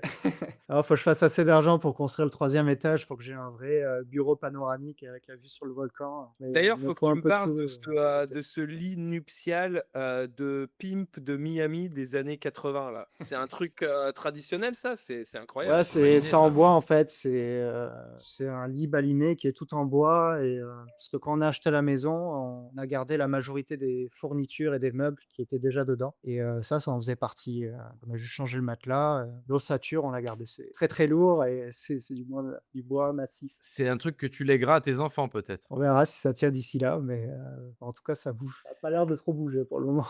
Alors, faut que je fasse assez d'argent pour construire le 3e étage. Faut que j'ai un vrai, bureau panoramique avec la vue sur le volcan. Mais D'ailleurs, il me faut que faut tu un me peu de parles sous, de ce lit nuptial de pimp de Miami des années 80 là. C'est un truc traditionnel ça? C'est Ouais, incroyable. c'est c'est baliné en ça. bois en fait, c'est un lit baliné qui est tout en bois et parce que quand on a acheté la maison, on a gardé la majorité des fournitures et des meubles qui étaient déjà dedans et ça en faisait partie, on a juste changé le matelas, l'ossature, on l'a gardé. C'est très, très lourd et c'est du bois massif. C'est un truc que tu lègueras à tes enfants peut-être. On verra si ça tient d'ici là, mais en tout cas, ça bouge. Ça a pas l'air de trop bouger pour le moment.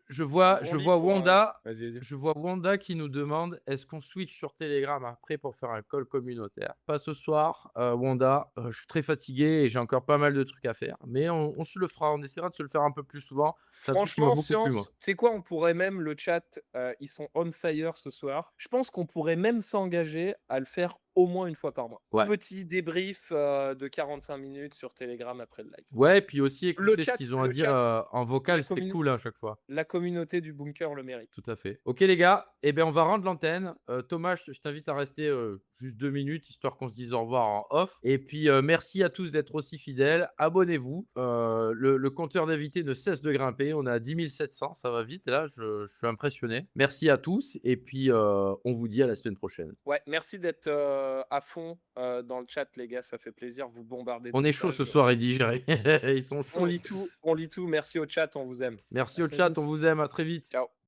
Je C'est un vois, bon je lit vois pour Wanda. Vas-y, vas-y. Je vois Wanda qui nous demande est-ce qu'on switch sur Telegram après pour faire un call communautaire? Pas ce soir, Wanda. Je suis très fatigué et j'ai encore pas mal de trucs à faire. Mais on se le fera. On essaiera de se le faire un peu plus souvent. C'est un truc qui m'a Franchement, beaucoup plu, moi. Science, c'est quoi? On pourrait même, le chat, ils sont on fire ce soir. Je pense qu'on pourrait même s'engager à le faire au moins une fois par mois. Ouais. Petit débrief de 45 minutes sur Telegram après le live. Ouais, et puis aussi Le écouter ce chat, qu'ils ont à le dire chat, en la vocal, c'était communi- cool à chaque fois. la communauté du bunker le mérite. Tout à fait. Ok les gars, eh ben on va rendre l'antenne. Thomas, je t'invite à rester juste 2 minutes, histoire qu'on se dise au revoir en off. Et puis merci à tous d'être aussi fidèles. Abonnez-vous. Le compteur d'invités ne cesse de grimper. On est à 10 700, ça va vite. Là, je suis impressionné. Merci à tous. Et puis on vous dit à la semaine prochaine. Ouais, merci d'être à fond dans le chat, les gars. Ça fait plaisir. Vous bombardez de On est chaud ce messages. soir, Eddy. Ils sont On chauds. lit tout. On lit tout. Merci au chat. On vous aime. Merci au Merci à chat, tous. on vous aime. À très vite. Ciao.